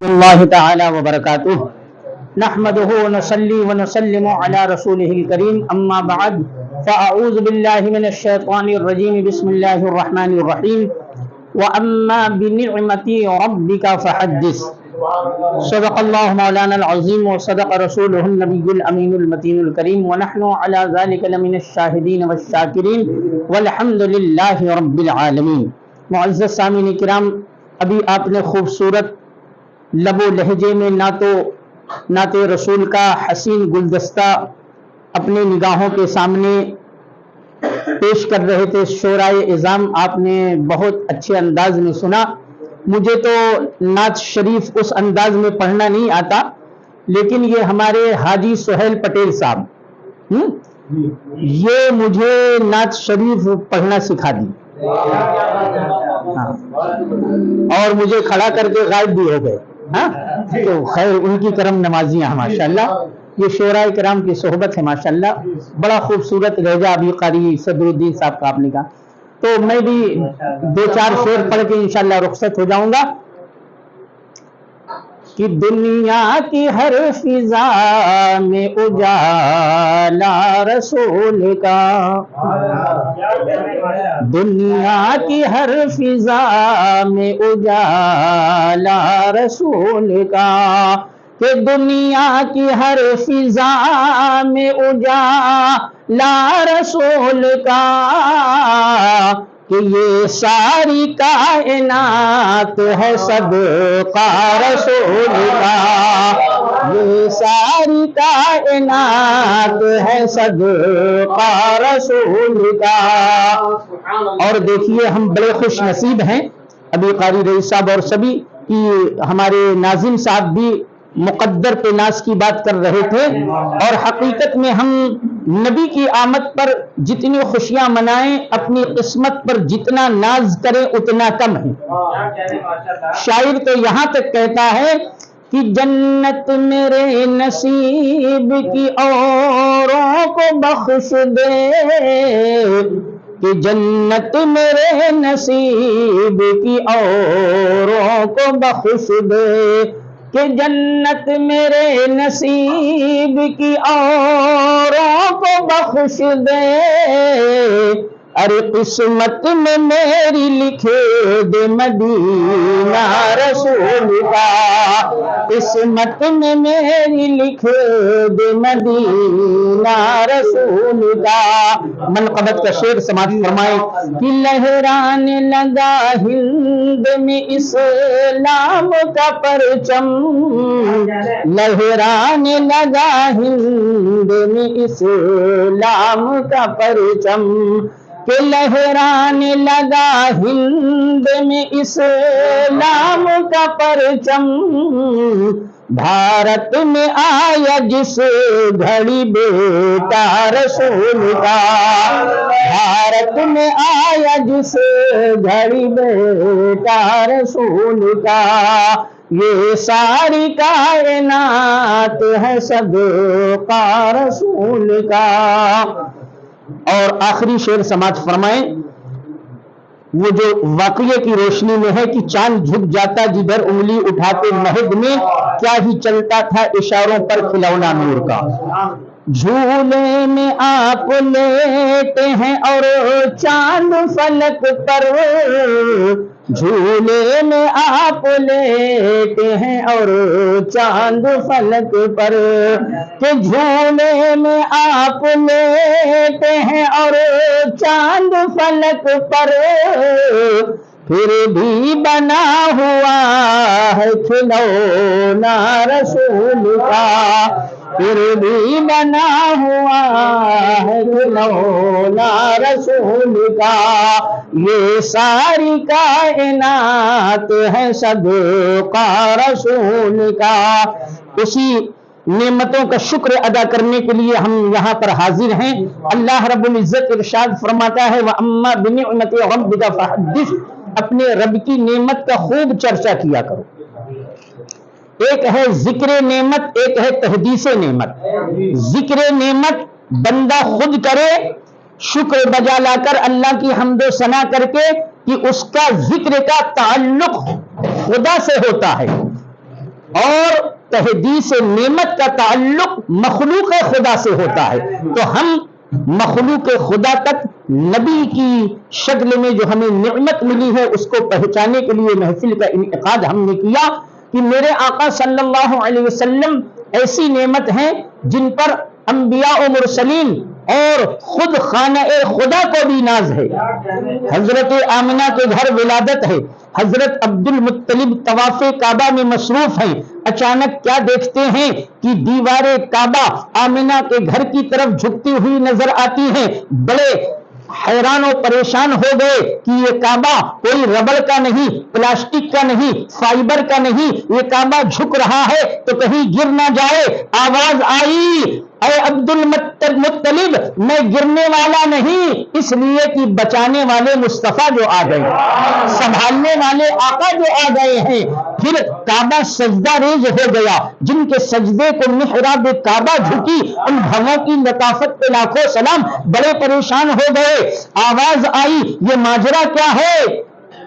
اللہ تعالی وبرکاتہ نحمده ونصلي ونسلم على رسوله الكريم اما بعد فاعوذ بالله من الشيطان الرجيم بسم الله الرحمن الرحيم واما بنعمة ربك فحدث صدق الله مولانا العظيم وصدق رسوله النبي الامين المتين الكريم ونحن على ذلك لمن الشاهدين والشاكرين والحمد لله رب العالمين معزز سامعین کرام ابھی آپ نے خوبصورت لب و لہجے میں نعت رسول کا حسین گلدستہ اپنے نگاہوں کے سامنے پیش کر رہے تھے شعرائے عظام آپ نے بہت اچھے انداز میں سنا مجھے تو نعت شریف اس انداز میں پڑھنا نہیں آتا لیکن یہ ہمارے حاجی سہیل پٹیل صاحب یہ مجھے نعت شریف پڑھنا سکھا دی اور مجھے کھڑا کر کے غائب بھی ہو گئے تو خیر ان کی کرم نوازیاں ہیں ماشاءاللہ یہ شعراء کرام کی صحبت ہے ماشاءاللہ بڑا خوبصورت لہجہ ابھی قاری صدر الدین صاحب کا آپ نے کہا تو میں بھی 2-4 شعر پڑھ کے انشاءاللہ رخصت ہو جاؤں گا کہ دنیا کی ہر فضا میں اجالا رسول کا دنیا کی ہر فضا میں اجالا رسول کا کہ دنیا کی ہر فضا میں اجالا رسول کا کہ یہ ساری کائنات ہے صدقہ رسول کا یہ ساری کائنات ہے صدقہ رسول کا اور دیکھیے ہم بڑے خوش نصیب ہیں ابھی قاری رئیس صاحب اور سبھی کی ہمارے ناظم صاحب بھی مقدر پہ ناز کی بات کر رہے تھے اور حقیقت میں ہم نبی کی آمد پر جتنی خوشیاں منائیں اپنی قسمت پر جتنا ناز کریں اتنا کم ہے شاعر تو یہاں تک کہتا ہے کہ جنت میرے نصیب کی اوروں کو بخش دے، کہ جنت میرے نصیب کی اوروں کو بخش دے، کہ جنت میرے نصیب کی اوروں کو بخش دے، ارے قسمت میں میری لکھے دے مدینہ رسول کا، قسمت میں میری لکھے دے مدینہ رسول کا۔ منقبت کا شعر سماعت فرمائے کہ لہرانے لگا ہند میں اسلام کا پرچم، لہرانے لگا ہند میں اسلام کا پرچم، کہ لہرانے لگا ہند میں اسلام کا پرچم، بھارت میں آیا جس گھڑی بیٹا رسول کا، بھارت میں آیا جس گھڑی بیٹا رسول کا، یہ ساری کائنات ہے صدقہ رسول کا۔ اور آخری شعر سماعت فرمائیں، وہ جو واقعے کی روشنی میں ہے کہ چاند جھک جاتا جدھر انگلی اٹھاتے مہد میں، کیا ہی چلتا تھا اشاروں پر کھلونا نور کا، جھولے میں آپ لیٹے ہیں اور چاند فلک پر، جھولے میں آپ لیٹے ہیں اور چاند فلک پر، کہ جھولے میں آپ لیٹے ہیں اور چاند فلک پر، پھر بھی بنا ہوا ہے کھلونا رسول کا، پھر بھی بنا ہوا ہے کھلونا رسول کا، یہ ساری کائنات ہے صدقہ رسول کا۔ اسی نعمتوں کا شکر ادا کرنے کے لیے ہم یہاں پر حاضر ہیں۔ اللہ رب العزت ارشاد فرماتا ہے وَأَمَّا بِنِعْمَةِ رَبِّكَ فَحَدِّثْ، اپنے رب کی نعمت کا خوب چرچا کیا کرو۔ ایک ہے ذکر نعمت، ایک ہے تحدیث نعمت۔ ذکر نعمت بندہ خود کرے، شکر بجا لا کر اللہ کی حمد و ثنا کر کے کہ اس کا ذکر کا تعلق خدا سے ہوتا ہے، اور تحدیث نعمت کا تعلق مخلوق خدا سے ہوتا ہے۔ تو ہم مخلوق خدا تک نبی کی شکل میں جو ہمیں نعمت ملی ہے اس کو پہچانے کے لیے محفل کا انعقاد ہم نے کیا کہ میرے آقا صلی اللہ علیہ وسلم ایسی نعمت ہیں جن پر انبیاء و مرسلین اور خود خانہ خدا کو بھی ناز ہے۔ حضرت آمنہ کے گھر ولادت ہے، حضرت عبد المطلب طواف کعبہ میں مصروف ہیں، اچانک کیا دیکھتے ہیں کہ دیوار کعبہ آمنہ کے گھر کی طرف جھکتی ہوئی نظر آتی ہیں، بڑے حیران و پریشان ہو گئے کہ یہ کعبہ کوئی ربڑ کا نہیں، پلاسٹک کا نہیں، فائبر کا نہیں، یہ کعبہ جھک رہا ہے تو کہیں گر نہ جائے۔ آواز آئی اے عبد المطلب میں گرنے والا نہیں، اس لیے کہ بچانے والے مصطفیٰ جو آ گئے، سنبھالنے والے آقا جو آ گئے ہیں۔ پھر کعبہ سجدہ ریز ہو گیا، جن کے سجدے کو محراب کعبہ جھکی، ان بھووں کی لطافت پہ لاکھوں سلام، بڑے پریشان ہو گئے۔ آواز آئی یہ ماجرا کیا ہے؟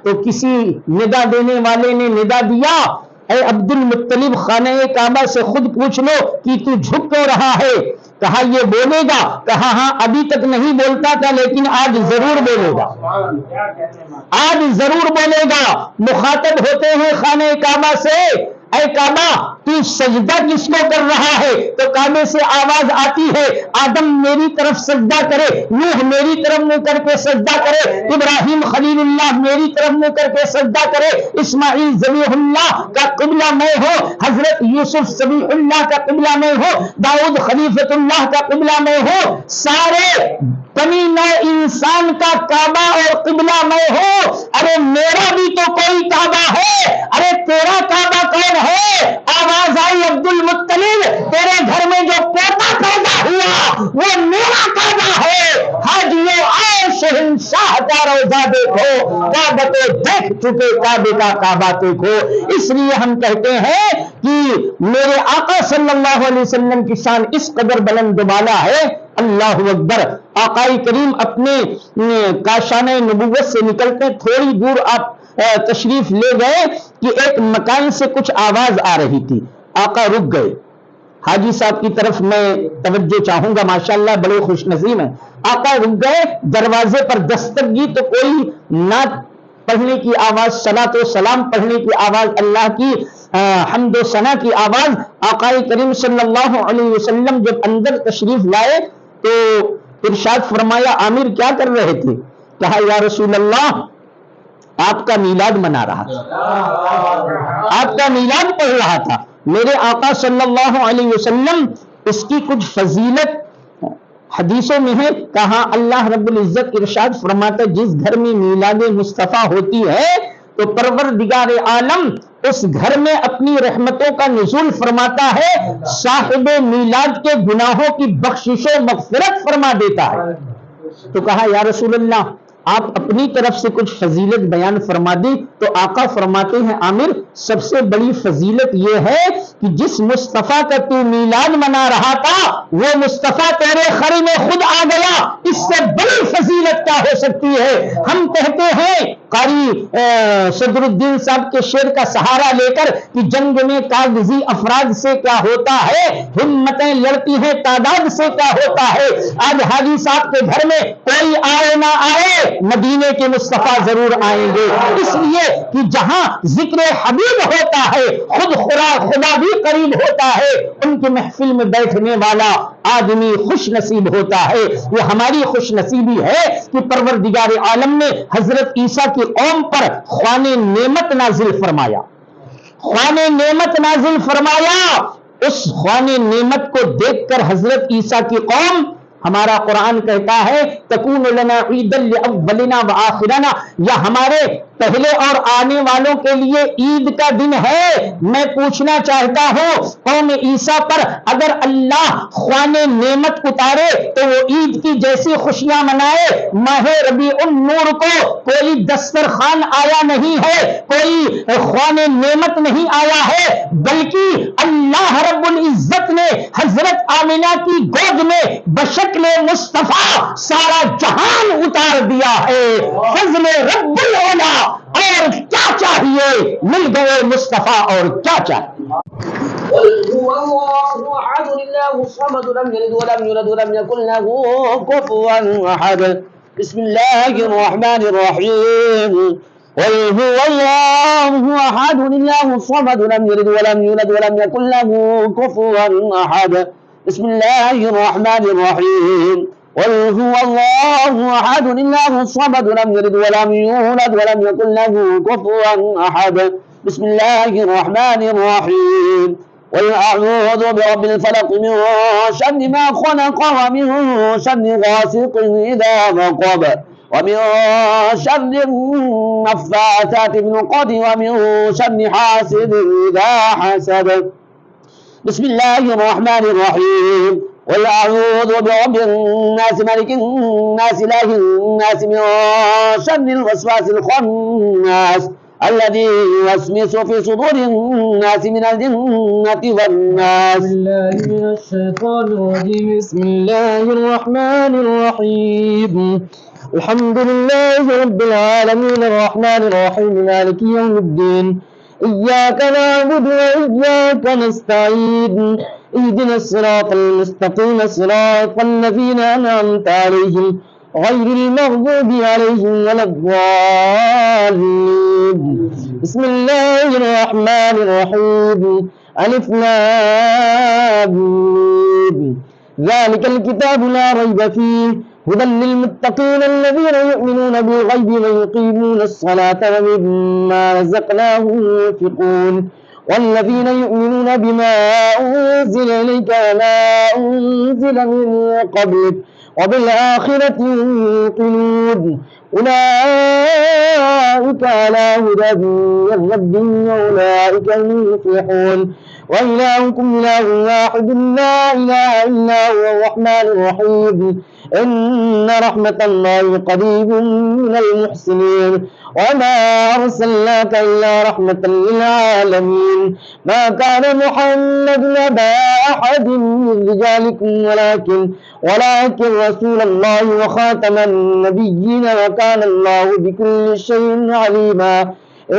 تو کسی ندا دینے والے نے ندا دیا اے عبد المطلب خانہ کعبہ سے خود پوچھ لو کہ تو جھک کیوں رہا ہے؟ کہا یہ بولے گا؟ کہا ہاں ابھی تک نہیں بولتا تھا لیکن آج ضرور بولے گا، آج ضرور بولے گا۔ مخاطب ہوتے ہیں خانہ کعبہ سے، اے کعبہ تو سجدہ کس کو کر رہا ہے؟ تو کعبے سے آواز آتی ہے آدم میری طرف سجدہ کرے، نوح میری طرف منہ کر کے سجدہ کرے، ابراہیم خلیل اللہ میری طرف منہ کر کے سجدہ کرے، اسماعیل ذبیح اللہ کا قبلہ میں ہوں، حضرت یوسف ذبیح اللہ کا قبلہ میں ہوں، داؤد خلیفۃ اللہ کا قبلہ میں ہوں، سارے بنی نوع انسان کا کعبہ اور قبلہ میں ہوں۔ ارے میرا بھی تو کوئی کعبہ ہے، ارے تیرا کعبہ کون ہے؟ آواز آئی عبد المطلب تیرے گھر میں جو پوتا پیدا ہوا وہ میرا کعبہ ہے۔ حاجیوں آؤ شہنشاہ شاہ کا روزہ دیکھو، کعبہ تو دیکھ چکے کعبے کا کعبہ دیکھو۔ اس لیے ہم کہتے ہیں کہ میرے آقا صلی اللہ علیہ وسلم کی شان اس قدر بلند بالا ہے، اللہ اکبر۔ آقا کریم اپنے کاشانہ نبوت سے نکلتے تھوڑی دور آپ تشریف لے گئے کہ ایک مکان سے کچھ آواز آ رہی تھی، آقا رک گئے۔ حاجی صاحب کی طرف میں توجہ چاہوں گا، ماشاءاللہ بڑے خوش نصیب ہیں۔ آقا رک گئے، دروازے پر دستک دی تو کوئی نعت پڑھنے کی آواز، صلاۃ و سلام پڑھنے کی آواز، اللہ کی حمد و ثنا کی آواز۔ آقا کریم صلی اللہ علیہ وسلم جب اندر تشریف لائے تو ارشاد فرمایا، عامر کیا کر رہے تھے؟ کہا یا رسول اللہ آپ کا میلاد منا رہا تھا، آپ کا میلاد پڑھ رہا تھا۔ میرے آقا صلی اللہ علیہ وسلم اس کی کچھ فضیلت حدیثوں میں ہے، کہاں اللہ رب العزت ارشاد فرماتا ہے جس گھر میں میلاد مصطفیٰ ہوتی ہے تو پروردگار عالم اس گھر میں اپنی رحمتوں کا نزول فرماتا ہے، صاحب میلاد کے گناہوں کی بخشش و مغفرت فرما دیتا ہے۔ تو کہا یا رسول اللہ آپ اپنی طرف سے کچھ فضیلت بیان فرما دی۔ تو آقا فرماتے ہیں عامر سب سے بڑی فضیلت یہ ہے کہ جس مصطفیٰ کا تو میلاد منا رہا تھا وہ مصطفیٰ تیرے خر میں خود آ گیا، اس سے بڑی فضیلت کیا ہو سکتی ہے؟ ہم کہتے ہیں قاری صدر الدین صاحب کے شعر کا سہارا لے کر کہ جنگ میں کاغذی افراد سے کیا ہوتا ہے، ہمتیں لڑتی ہیں تعداد سے کیا ہوتا ہے۔ آج حاجی صاحب کے گھر میں کوئی آئے نہ آئے، مدینے کے مصطفیٰ ضرور آئیں گے، اس لیے کہ جہاں ذکر حبیب ہوتا ہے خود خدا بھی قریب ہوتا ہے، ان کی محفل میں بیٹھنے والا آدمی خوش نصیب ہوتا ہے۔ یہ ہماری خوش نصیبی ہے کہ پروردگار عالم نے حضرت عیسیٰ کی قوم پر خوان نعمت نازل فرمایا، خوان نعمت نازل فرمایا۔ اس خوان نعمت کو دیکھ کر حضرت عیسیٰ کی قوم، ہمارا قرآن کہتا ہے تکون لنا عیدا لاولنا وآخرنا، یا ہمارے پہلے اور آنے والوں کے لیے عید کا دن ہے۔ میں پوچھنا چاہتا ہوں قوم عیسیٰ پر اگر اللہ خوان نعمت اتارے تو وہ عید کی جیسی خوشیاں منائے، ماہ ربیع النور کو کوئی دسترخوان آیا نہیں ہے، کوئی خوان نعمت نہیں آیا ہے، بلکہ اللہ رب العزت نے حضرت آمنہ کی گود میں بشکل مصطفیٰ سارا جہان اتار دیا ہے۔ فضل رب العلا، اور کیا چاہیے؟ مل گئے مصطفیٰ، اور کیا چاہیے؟ قل هو الله احد الله الصمد لم يلد ولم يولد ولم يكن له كفوا احد بسم الله الرحمن الرحيم قل هو الله احد الله الصمد لم يلد ولم يولد ولم يكن له كفوا احد بسم الله الرحمن الرحيم قل هو الله احد الله الصمد لم يلد ولم يولد ولم يكن له كفوا احد بسم الله الرحمن الرحيم قل اعوذ برب الفلق من شر ما خلق ومن شر غاسق اذا وقب ومن شر النفاثات في العقد ومن شر حاسد اذا حسد بسم الله الرحمن الرحيم قل أعوذ برب الناس ملك الناس إله الناس من شر الوسواس الخناس الذي يوسوس في صدور الناس من الجنة والناس بالله من الشيطان الرجيم بسم الله الرحمن الرحيم الحمد لله رب العالمين الرحمن الرحيم مالك يوم الدين إياك نعبد وإياك نستعين اهدنا الصراط المستقيم صراط الذين أنعمت عليهم غير المغضوب عليهم ولا الضالين بسم الله الرحمن الرحيم ألف لام ميم ذلك الكتاب لا ريب فيه هدى للمتقين الذين يؤمنون بالغيب ويقيمون الصلاة ومما رزقناهم ينفقون والذين يؤمنون بما أنزل إليك وما أنزل من قبلك وبالآخرة يوقنون أولئك على هدى من ربهم وأولئك هم المفلحون وإلهكم إله واحد لا إله إلا هو الرحمن الرحيم إن رحمة الله قريب من المحسنين وما أرسلناك إلا رحمة للعالمين ما كان محمد أبا أحد من رجالكم ولكن رسول الله وخاتم النبيين وكان الله بكل شيء عليما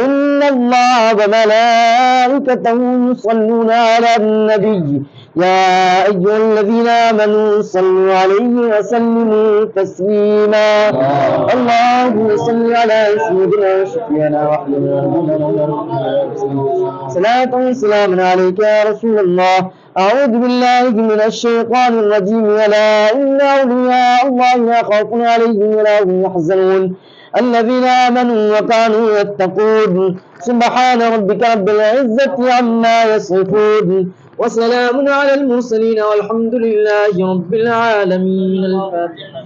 إن الله وملائكته يصلون على النبي يا أيها الذين آمنوا صلوا عليه وسلموا تسليما اللهم صل على سيدنا وشفيعنا وحبيبنا صلاة وسلام عليك يا رسول الله أعوذ بالله من الشيطان الرجيم ألا إن أولياء الله لا خوف عليهم ولا هم يحزنون الذين آمنوا وكانوا يتقون سبحان ربك رب العزة عما يصفون وسلام على المرسلين والحمد لله رب العالمين الفاتحة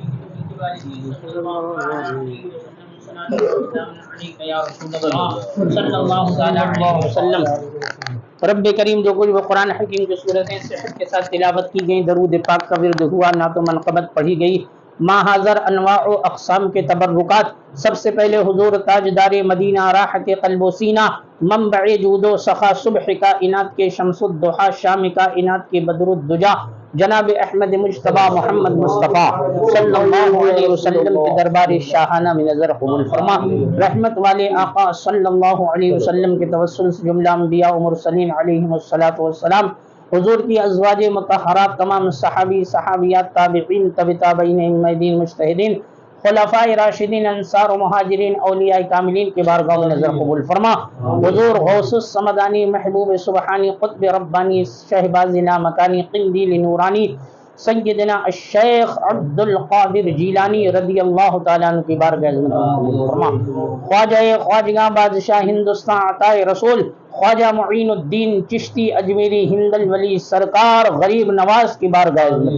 رب کریم جو کچھ وہ قرآن حکیم کی صورتیں صحت کے ساتھ تلاوت کی گئیں، درود پاک کا ورد ہوا، نعت و منقبت پڑھی گئی، ما حاضر انواع و اقسام کے تبرکات، سب سے پہلے حضور تاجدار مدینہ راحت قلب و سینہ، منبع جود و سخا، صبح کائنات کے شمس الضحیٰ، شام کائنات کے بدر الدجا، جناب احمد مجتبی محمد مصطفیٰ صلی اللہ علیہ وسلم کے دربار شاہانہ میں نظر قبول فرما، رحمت والے آقا صلی اللہ علیہ وسلم کے توسل سے جملہ انبیاء و مرسلین علیہم السلام، حضور کی ازواج مطہرات، تمام صحابی صحابیات، تابعین، تبع تابعین، ائمہ دین، مجتہدین، خلفاء راشدین، انصار و مہاجرین، اولیاء کاملین کے بارگاہ میں نظر قبول فرما، حضور غوث الصمدانی، محبوب سبحانی، قطب ربانی، شہباز لامکانی، قندیل نورانی، سیدنا الشیخ عبد القادر جیلانی رضی اللہ تعالیٰ عنہ کی بارگاہ میں نظر قبول فرما، خواجہ خواجگاں بادشاہ ہندوستان عطا رسول خواجہ معین الدین چشتی اجمیری ہند الولی سرکار غریب نواز کی بارگاہ میں،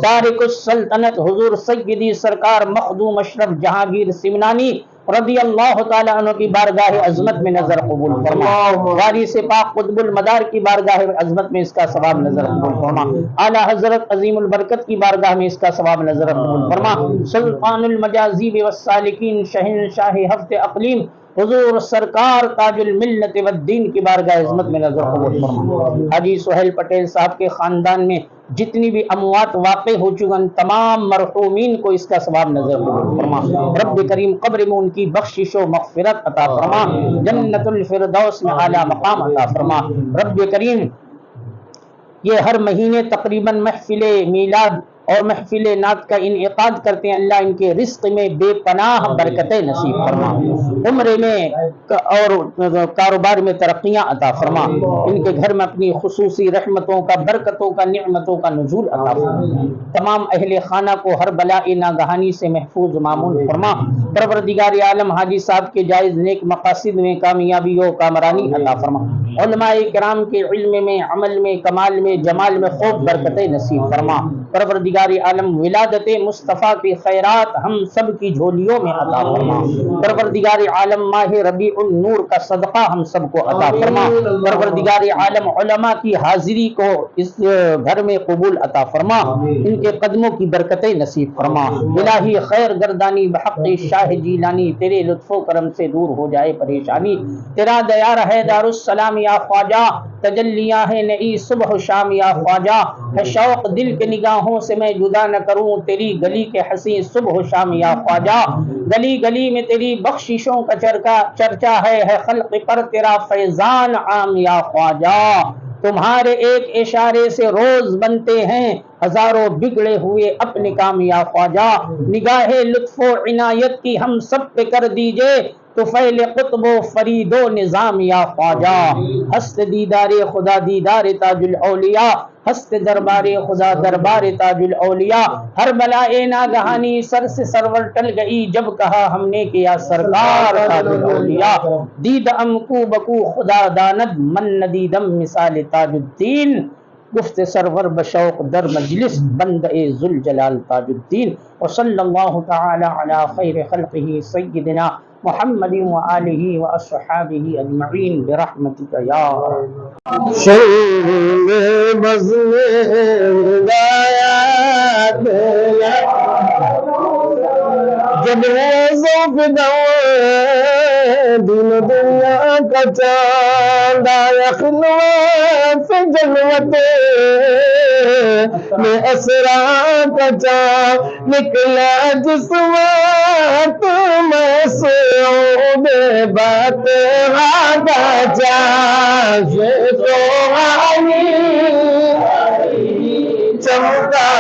تارک السلطنت حضور سیدی سرکار مخدوم اشرف جہانگیر سمنانی رضی اللہ تعالیٰ عنہ کی بارگاہ عظمت میں نظر قبول فرما، وارث پاک قطب المدار کی بارگاہ عظمت میں اس کا ثواب نظر قبول فرما، اعلیٰ حضرت عظیم البرکت کی بارگاہ میں اس کا ثواب نظر قبول فرما، سلطان المجازیب والسالکین شہنشاہ ہفت اقلیم حضور سرکار تاج الملت والدین کی بارگاہ عظمت میں نظر قبول فرما، حاجی سہیل پٹیل صاحب کے خاندان میں جتنی بھی اموات واقع ہو چکن تمام مرحومین کو اس کا ثواب نظر قبول فرما، رب کریم قبر میں ان کی بخشش و مغفرت عطا فرما، جنت الفردوس میں اعلیٰ مقام عطا فرما، رب کریم یہ ہر مہینے تقریباً محفل میلاد اور محفل نعت کا انعقاد کرتے ہیں، اللہ ان کے رزق میں بے پناہ برکتیں نصیب فرما، عمرے میں اور کاروبار میں ترقیاں عطا فرما، ان کے گھر میں اپنی خصوصی رحمتوں کا، برکتوں کا، نعمتوں کا نزول عطا فرما، تمام اہل خانہ کو ہر بلاء ناگہانی سے محفوظ مامون فرما، پروردگار عالم حاجی صاحب کے جائز نیک مقاصد میں کامیابی و کامرانی عطا فرما، علماء کرام کے علم میں، عمل میں، کمال میں، جمال میں خوب برکتیں نصیب فرما، پروردگار عالم ولادت مصطفیٰ کی خیرات ہم سب کی جھولیوں میں عطا فرما، پروردگار عالم ماہ ربیع النور کا صدقہ ہم سب کو عطا فرما، پروردگار عالم علماء کی حاضری کو اس گھر میں قبول عطا فرما، ان کے قدموں کی برکتیں نصیب فرما، الہی خیر گردانی بحق شاہ جیلانی تیرے لطف و کرم سے دور ہو جائے پریشانی، تیرا دیار ہے دار السلام یا خواجہ، تجلیاں ہے نئی صبح و شام یا خواجہ، ہے شوق دل کے نگاہوں سے میں جدا نہ کروں تیری گلی کے حسین صبح و شام یا خواجہ، گلی گلی میں تیری بخششوں کا چرچا ہے خلق پر تیرا فیضان عام یا خواجہ، تمہارے ایک اشارے سے روز بنتے ہیں ہزاروں بگڑے ہوئے اپنے کام یا خواجہ، نگاہ لطف و عنایت کی ہم سب پہ کر دیجئے طفیل قطب و فرید و نظام یا خواجہ، ہست دیدار خدا دیدار تاج الاولیاء، ہست دربار خدا دربار تاج الاولیاء، ہر بلائے ناگہانی سر سے سرور ٹل گئی جب کہا ہم نے کیا سرکار تاج الاولیاء، دید ام کو بکو خدا داند من ندیدم مثال تاج الدین، گفت سرور بشوق در مجلس بندے ذوالجلال تاج الدین، وصلی اللہ تعالی علی خیر خلقہ سیدنا محمد وآلہ وأصحابہ اجمعین برحمتک یا جب دین دنیا کا چاند آیا خلوت سے جلوت میں اسرا کا چاند نکلا جس وقت مسعود بات کا چاند تو چمکا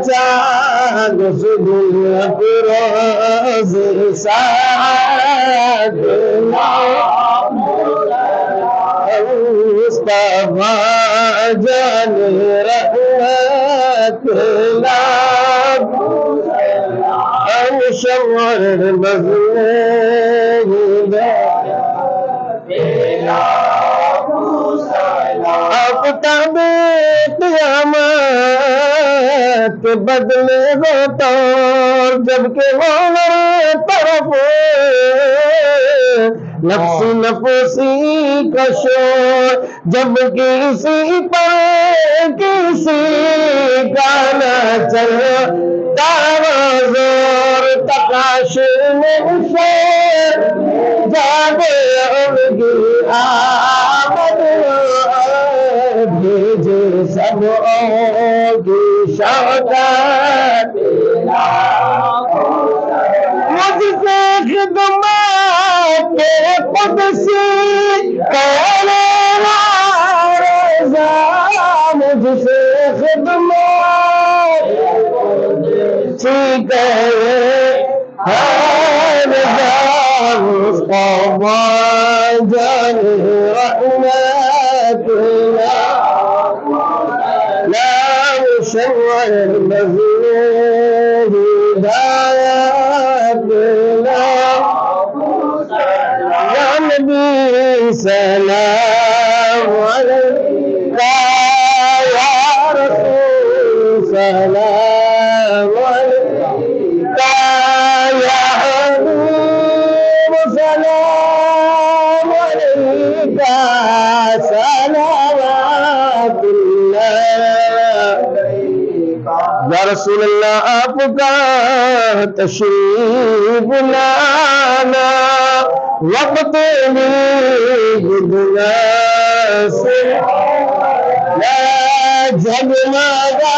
چاند دنیا روز ساتھ مصطفیٰ جان رحمت لاب ہم شمر مظلوم آفتاب قیامت کے بدلے ہو طور جبکہ وہ طرف نفسی نفسی کا شور جب کسی پر کسی کا نہ چل زور تقاش میں شیر جاگے انگی آمد بھیجے سب کی شوقت مجھ سے خدمات کے قدسی کرے رضا مجھ سے خدمات سی کرے رضا مصطفیٰ جان رحمت لا مشوّر المظلوم ہدایت یا نبی سلام علیکہ یا رسول سلام علیکہ یا حبیب سلام علیکہ صلوات یا رسول اللہ آپ کا تشریف لانا وقت بھی دنیا سے لا جھگمگا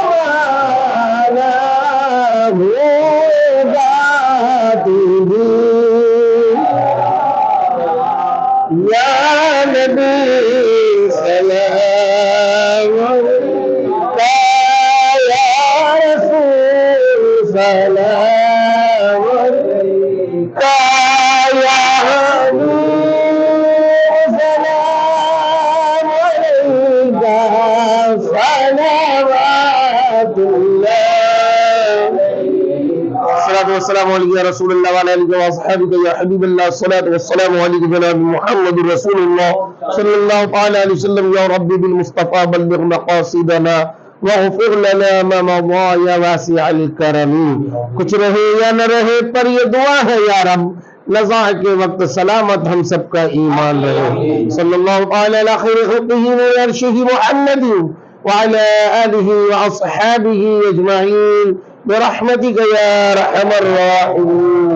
زمانہ ہوگا یا نبی سلام علیکہ یا رسول سلام علیکہ یا حبیب سلام علیکہ صلوات اللہ والسلام علیکم یا رسول اللہ وعلی آلہ واصحابہ یا حبیب اللہ الصلاۃ والسلام علیکم جناب محمد رسول اللہ صلی اللہ تعالی علیہ وسلم یا رب بالمصطفى بلغ مقاصدنا واغفر لنا ما مضى یا واسع الکرم کچھ رہے یا نہ رہے پر یہ دعا ہے یا رب لذا کے وقت سلامت ہم سب کا ایمان رہے صلی اللہ تعالی علی خیر خلقہ وعرشہ محمد وعلى آله وأصحابه أجمعين برحمتك يا أرحم الراحمين.